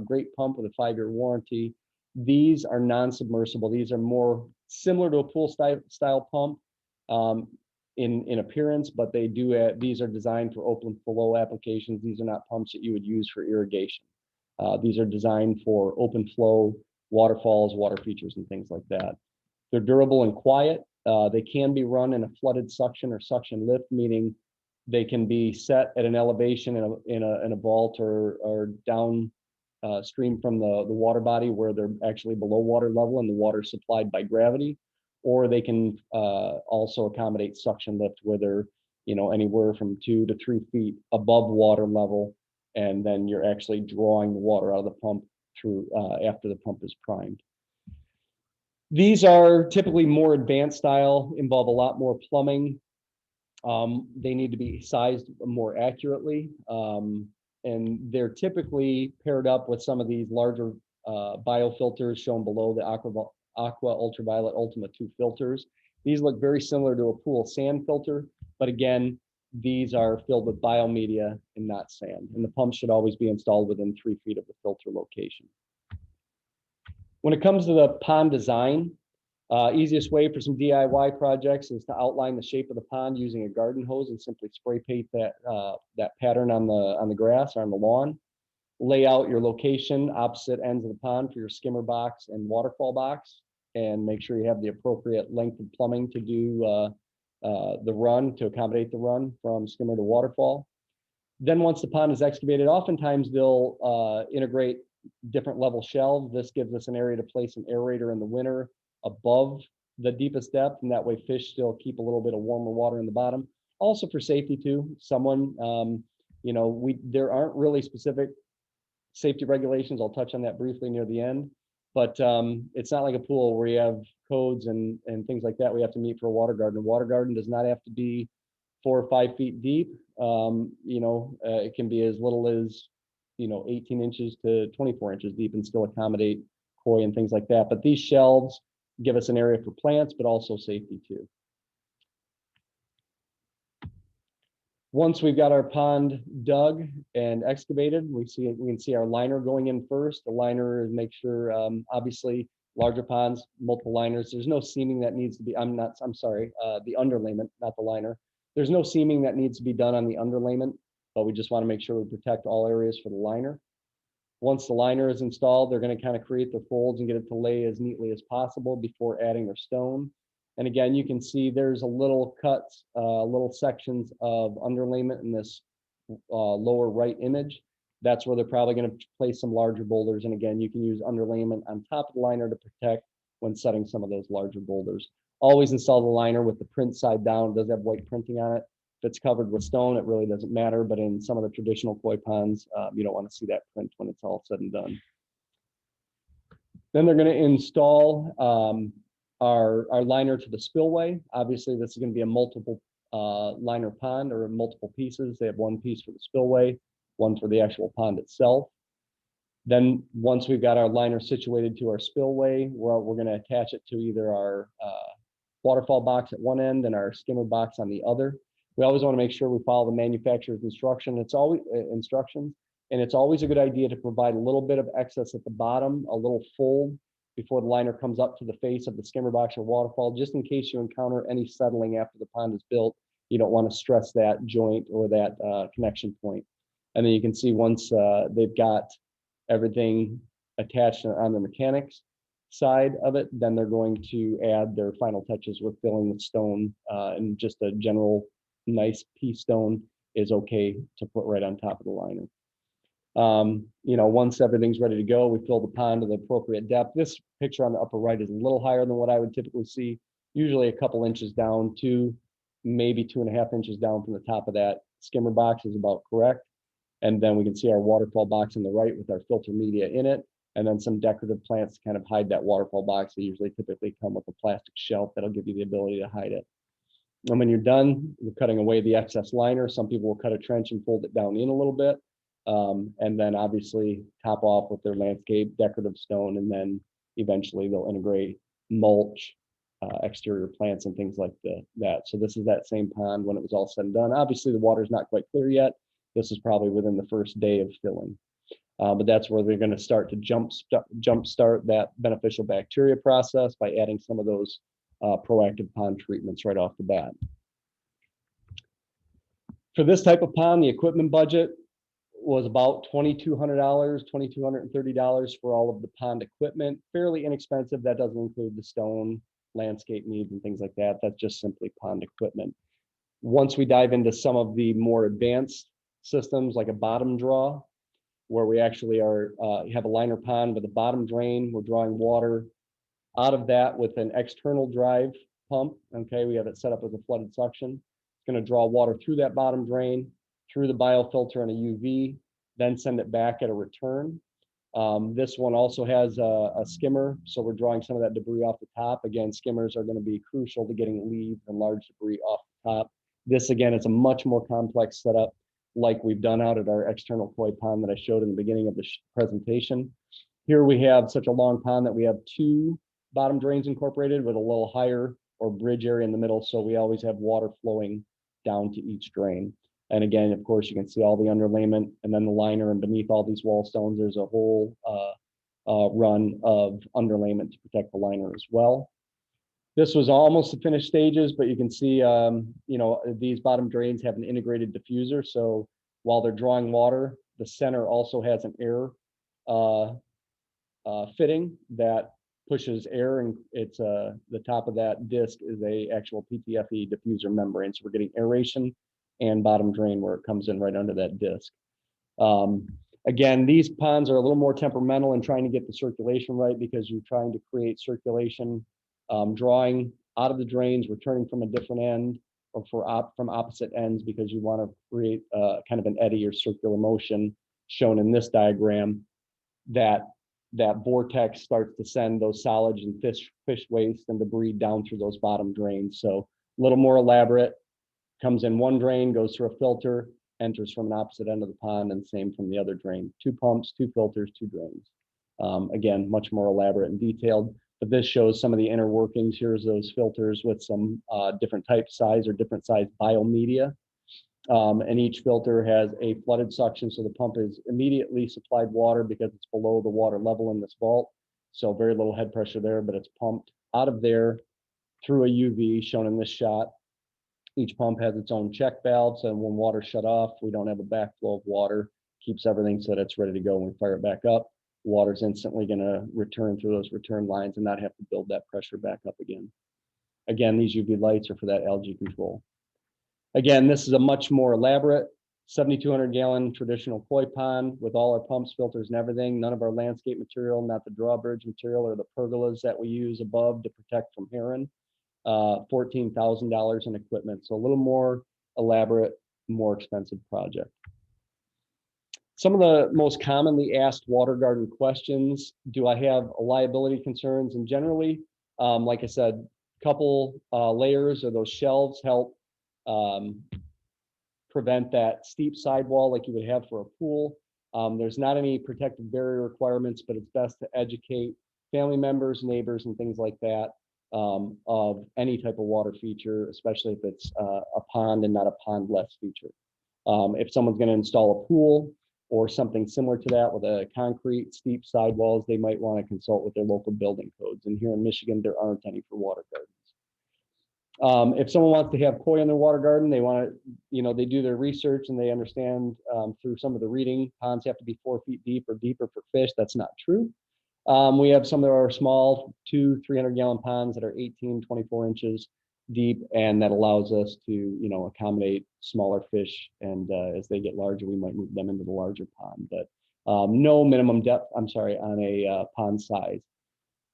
Great pump with a 5-year warranty. These are non-submersible. These are more similar to a pool style pump in appearance, but they do these are designed for open flow applications. These are not pumps that you would use for irrigation. These are designed for open flow, waterfalls, water features, and things like that. They're durable and quiet. They can be run in a flooded suction or suction lift, meaning they can be set at an elevation in a vault or down stream from the water body where they're actually below water level and the water is supplied by gravity, or they can also accommodate suction lift where they're, you know, anywhere from 2 to 3 feet above water level, and then you're actually drawing the water out of the pump through after the pump is primed. These are typically more advanced style, involve a lot more plumbing. They need to be sized more accurately. And they're typically paired up with some of these larger biofilters shown below, the Aqua Ultraviolet Ultima 2 filters. These look very similar to a pool sand filter, but again, these are filled with biomedia and not sand. And the pump should always be installed within 3 feet of the filter location. When it comes to the pond design, easiest way for some DIY projects is to outline the shape of the pond using a garden hose and simply spray paint that pattern on the grass or on the lawn. Lay out your location opposite ends of the pond for your skimmer box and waterfall box, and make sure you have the appropriate length of plumbing to do the run, to accommodate the run from skimmer to waterfall. Then once the pond is excavated, oftentimes they'll integrate different level shelves. This gives us an area to place an aerator in the winter above the deepest depth, and that way fish still keep a little bit of warmer water in the bottom. Also for safety too. Someone, you know, there aren't really specific Safety regulations, I'll touch on that briefly near the end, but it's not like a pool where you have codes and things like that we have to meet for a water garden. A water garden does not have to be 4 or 5 feet deep. It can be as little as 18 inches to 24 inches deep and still accommodate koi and things like that. But these shelves give us an area for plants, but also safety too. Once we've got our pond dug and excavated, we can see our liner going in first. The liner is make sure, obviously, larger ponds, multiple liners. There's no seaming that needs to be. The underlayment, not the liner. There's no seaming that needs to be done on the underlayment, but we just want to make sure we protect all areas for the liner. Once the liner is installed, they're going to kind of create their folds and get it to lay as neatly as possible before adding their stone. And again, you can see there's a little cuts, little sections of underlayment in this lower right image. That's where they're probably going to place some larger boulders. And again, you can use underlayment on top of the liner to protect when setting some of those larger boulders. Always install the liner with the print side down. It does have white printing on it. If it's covered with stone, it really doesn't matter. But in some of the traditional koi ponds, you don't want to see that print when it's all said and done. Then they're going to install our liner to the spillway. Obviously, this is going to be a multiple liner pond or multiple pieces. They have one piece for the spillway, one for the actual pond itself. Then once we've got our liner situated to our spillway, we're going to attach it to either our waterfall box at one end and our skimmer box on the other. We always want to make sure we follow the manufacturer's instructions. It's always a good idea to provide a little bit of excess at the bottom, a little fold before the liner comes up to the face of the skimmer box or waterfall, just in case you encounter any settling after the pond is built. You don't want to stress that joint or that connection point. And then you can see once they've got everything attached on the mechanics side of it, then they're going to add their final touches with filling with stone, and just a general nice pea stone is okay to put right on top of the liner. Once everything's ready to go, we fill the pond to the appropriate depth. This picture on the upper right is a little higher than what I would typically see, usually a couple inches down to maybe 2.5 inches down from the top of that skimmer box is about correct. And then we can see our waterfall box on the right with our filter media in it, and then some decorative plants to kind of hide that waterfall box. They usually typically come with a plastic shelf that'll give you the ability to hide it. And when you're done, we're cutting away the excess liner. Some people will cut a trench and fold it down in a little bit. And then obviously top off with their landscape decorative stone, and then eventually they'll integrate mulch, exterior plants and things like that. So this is that same pond when it was all said and done. Obviously the water's not quite clear yet. This is probably within the first day of filling. But that's where they're going to start to jumpstart that beneficial bacteria process by adding some of those proactive pond treatments right off the bat. For this type of pond, the equipment budget was about $2,200, $2,230 for all of the pond equipment. Fairly inexpensive. That doesn't include the stone, landscape needs, and things like that. That's just simply pond equipment. Once we dive into some of the more advanced systems, like a bottom draw, where we actually have a liner pond with a bottom drain, we're drawing water out of that with an external drive pump. Okay, we have it set up as a flooded suction. It's going to draw water through that bottom drain, through the biofilter and a UV, then send it back at a return. This one also has a skimmer, so we're drawing some of that debris off the top. Again, skimmers are going to be crucial to getting leaves and large debris off the top. This, again, is a much more complex setup, like we've done out at our external koi pond that I showed in the beginning of the presentation. Here we have such a long pond that we have 2 bottom drains incorporated with a little higher or bridge area in the middle, so we always have water flowing down to each drain. And again, of course, you can see all the underlayment and then the liner, and beneath all these wall stones, there's a whole run of underlayment to protect the liner as well. This was almost the finished stages, but you can see, these bottom drains have an integrated diffuser. So while they're drawing water, the center also has an air fitting that pushes air, and it's the top of that disc is a actual PTFE diffuser membrane. So we're getting aeration and bottom drain where it comes in right under that disc. Again, these ponds are a little more temperamental in trying to get the circulation right, because you're trying to create circulation, drawing out of the drains, returning from a different end, or from opposite ends, because you want to create kind of an eddy or circular motion shown in this diagram, that vortex starts to send those solids and fish waste and debris down through those bottom drains. So a little more elaborate, comes in one drain, goes through a filter, enters from an opposite end of the pond, and same from the other drain. 2 pumps, 2 filters, 2 drains. Again, much more elaborate and detailed, but this shows some of the inner workings. Here's those filters with some different type size or different size biomedia. And each filter has a flooded suction, so the pump is immediately supplied water because it's below the water level in this vault. So very little head pressure there, but it's pumped out of there through a UV shown in this shot. Each pump has its own check valve, so when water's shut off, we don't have a backflow of water. Keeps everything so that it's ready to go when we fire it back up. Water's instantly going to return through those return lines and not have to build that pressure back up again. Again, these UV lights are for that algae control. Again, this is a much more elaborate 7,200 gallon traditional koi pond with all our pumps, filters, and everything. None of our landscape material, not the drawbridge material or the pergolas that we use above to protect from heron. $14,000 in equipment. So a little more elaborate, more expensive project. Some of the most commonly asked water garden questions: do I have liability concerns? And generally, like I said, couple layers or those shelves help prevent that steep sidewall like you would have for a pool. There's not any protective barrier requirements, but it's best to educate family members, neighbors, and things like that of any type of water feature, especially if it's a pond and not a pondless feature. If someone's going to install a pool or something similar to that with a concrete steep sidewalls, they might want to consult with their local building codes. And here in Michigan, there aren't any for water gardens. If someone wants to have koi in their water garden, they want to, they do their research and they understand through some of the reading, ponds have to be 4 feet deep or deeper for fish. That's not true. We have some of our small 200-300 gallon ponds that are 18, 24 inches deep, and that allows us to, accommodate smaller fish. And as they get larger, we might move them into the larger pond, but no minimum depth, on a pond size.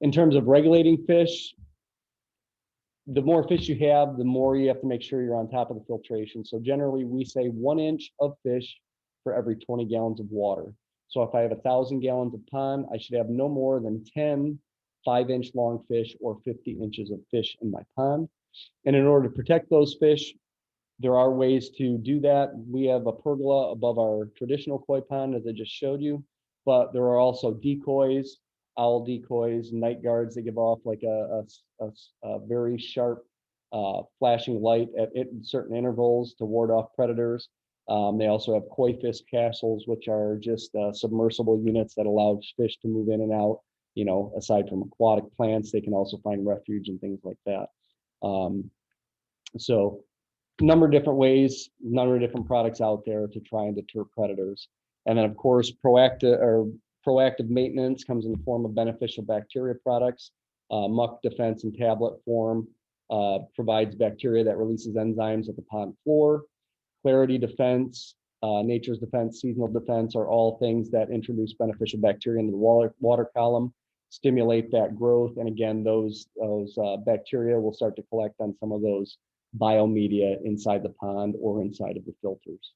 In terms of regulating fish, the more fish you have, the more you have to make sure you're on top of the filtration. So generally we say 1 inch of fish for every 20 gallons of water. So if I have 1,000 gallons of pond, I should have no more than 10 5-inch long fish or 50 inches of fish in my pond. And in order to protect those fish, there are ways to do that. We have a pergola above our traditional koi pond, as I just showed you, but there are also decoys, owl decoys, night guards that give off like a very sharp flashing light at certain intervals to ward off predators. They also have koi fish castles, which are just submersible units that allow fish to move in and out. Aside from aquatic plants, they can also find refuge and things like that. So a number of different ways, a number of different products out there to try and deter predators. And then of course, proactive maintenance comes in the form of beneficial bacteria products. Muck defense in tablet form provides bacteria that releases enzymes at the pond floor. Clarity defense, nature's defense, seasonal defense are all things that introduce beneficial bacteria into the water column, stimulate that growth. And again, those bacteria will start to collect on some of those biomedia inside the pond or inside of the filters.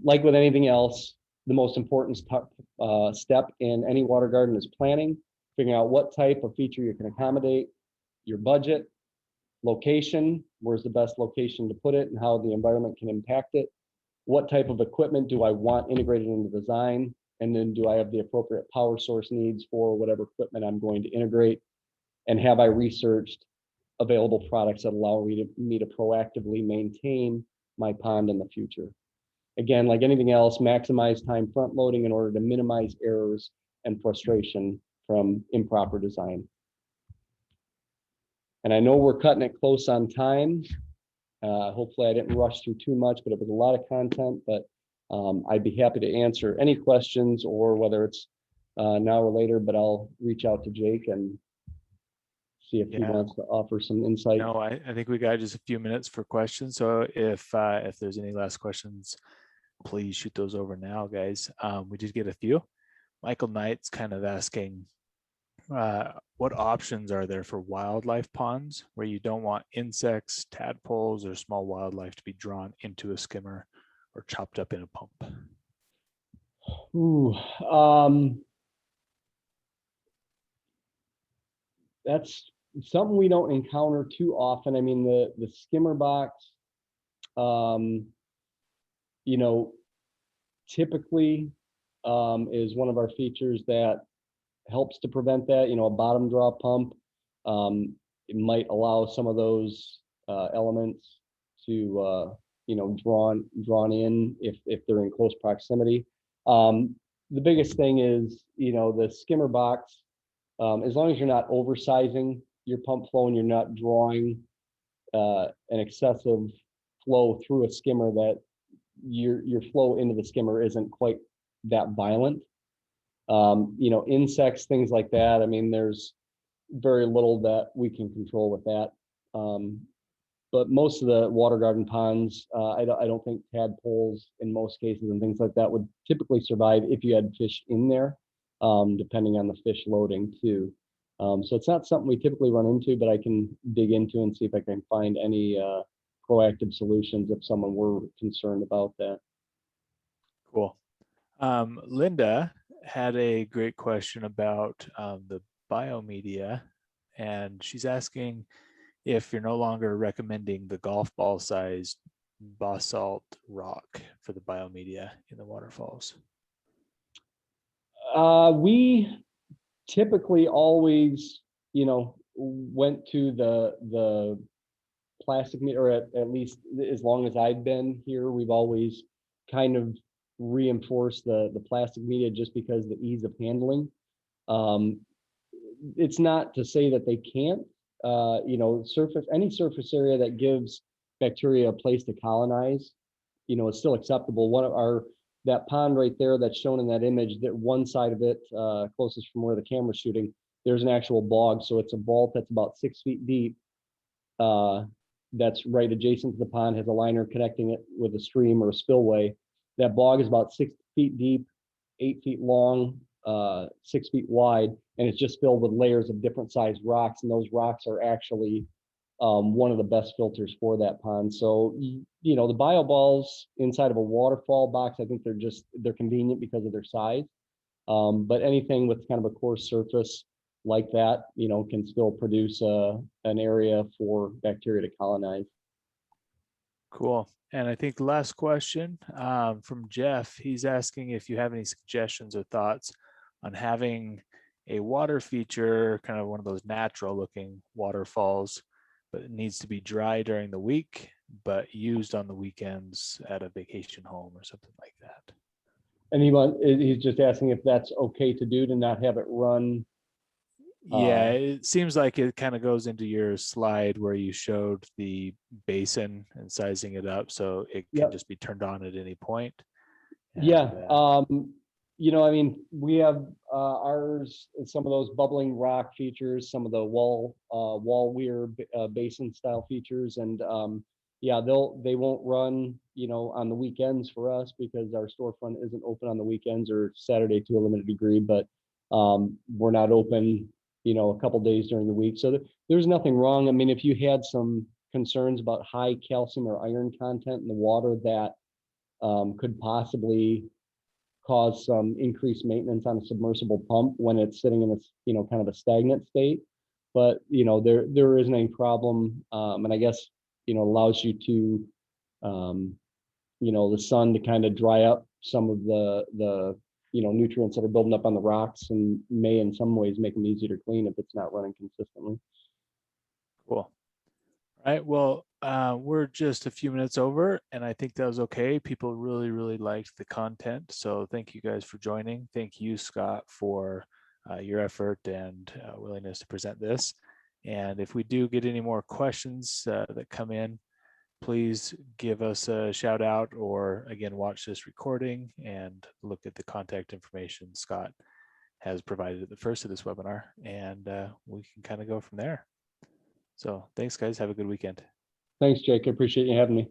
Like with anything else, the most important step in any water garden is planning, figuring out what type of feature you can accommodate, your budget, location, where's the best location to put it and how the environment can impact it, what type of equipment do I want integrated into the design, and then do I have the appropriate power source needs for whatever equipment I'm going to integrate, and have I researched available products that allow me to proactively maintain my pond in the future. Again, like anything else, maximize time front loading in order to minimize errors and frustration from improper design. And I know we're cutting it close on time. Hopefully I didn't rush through too much, but it was a lot of content, but I'd be happy to answer any questions, or whether it's now or later, but I'll reach out to Jake and see if he wants to offer some insight. No, I think we got just a few minutes for questions. So if there's any last questions, please shoot those over now, guys. We did get a few. Michael Knight's kind of asking, what options are there for wildlife ponds where you don't want insects, tadpoles, or small wildlife to be drawn into a skimmer or chopped up in a pump? Ooh, that's something we don't encounter too often. I mean, the skimmer box, um, you know, typically is one of our features that helps to prevent that. You know, a bottom draw pump, it might allow some of those elements to drawn in if they're in close proximity. The biggest thing is, you know, the skimmer box. As long as you're not oversizing your pump flow and you're not drawing an excessive flow through a skimmer, that your flow into the skimmer isn't quite that violent. You know, insects, things like that. I mean, there's very little that we can control with that. But most of the water garden ponds, I don't think tadpoles in most cases and things like that would typically survive if you had fish in there, depending on the fish loading too. So it's not something we typically run into, but I can dig into and see if I can find any proactive solutions if someone were concerned about that. Cool. Linda had a great question about the biomedia, and she's asking if you're no longer recommending the golf ball sized basalt rock for the biomedia in the waterfalls. We typically always, you know, went to the plastic media, or at least as long as I've been here, we've always kind of reinforced the plastic media just because the ease of handling. It's not to say that they can't. You know, any surface area that gives bacteria a place to colonize, you know, is still acceptable. One of our that pond right there that's shown in that image, that one side of it, closest from where the camera's shooting, there's an actual bog. So it's a vault that's about 6 feet deep. That's right adjacent to the pond, has a liner connecting it with a stream or a spillway. That bog is about 6 feet deep, 8 feet long, 6 feet wide, and it's just filled with layers of different sized rocks. And those rocks are actually one of the best filters for that pond. So, you know, the bio balls inside of a waterfall box, I think they're convenient because of their size. But anything with kind of a coarse surface like that, you know, can still produce an area for bacteria to colonize. Cool. And I think the last question from Jeff, he's asking if you have any suggestions or thoughts on having a water feature, kind of one of those natural looking waterfalls, but it needs to be dry during the week, but used on the weekends at a vacation home or something like that. And he's just asking if that's okay to do, to not have it run. Yeah, it seems like it kind of goes into your slide where you showed the basin and sizing it up so it can just be turned on at any point. And, yeah. You know, I mean, we have ours, some of those bubbling rock features, some of the wall weir basin style features, and yeah, they won't run, you know, on the weekends for us because our storefront isn't open on the weekends or Saturday to a limited degree, but we're not open, you know, a couple days during the week. So there's nothing wrong. I mean, if you had some concerns about high calcium or iron content in the water that could possibly cause some increased maintenance on a submersible pump when it's sitting in a, you know, kind of a stagnant state, but you know, there isn't any problem, and I guess, you know, allows you to, you know, the sun to kind of dry up some of the you know, nutrients that are building up on the rocks, and may in some ways make them easier to clean if it's not running consistently. Cool. All right. Well, we're just a few minutes over, and I think that was okay. People really, really liked the content. So thank you guys for joining. Thank you, Scott, for your effort and willingness to present this. And if we do get any more questions that come in, please give us a shout out, or again, watch this recording and look at the contact information Scott has provided at the first of this webinar, and we can kind of go from there. So thanks, guys. Have a good weekend. Thanks, Jake. I appreciate you having me.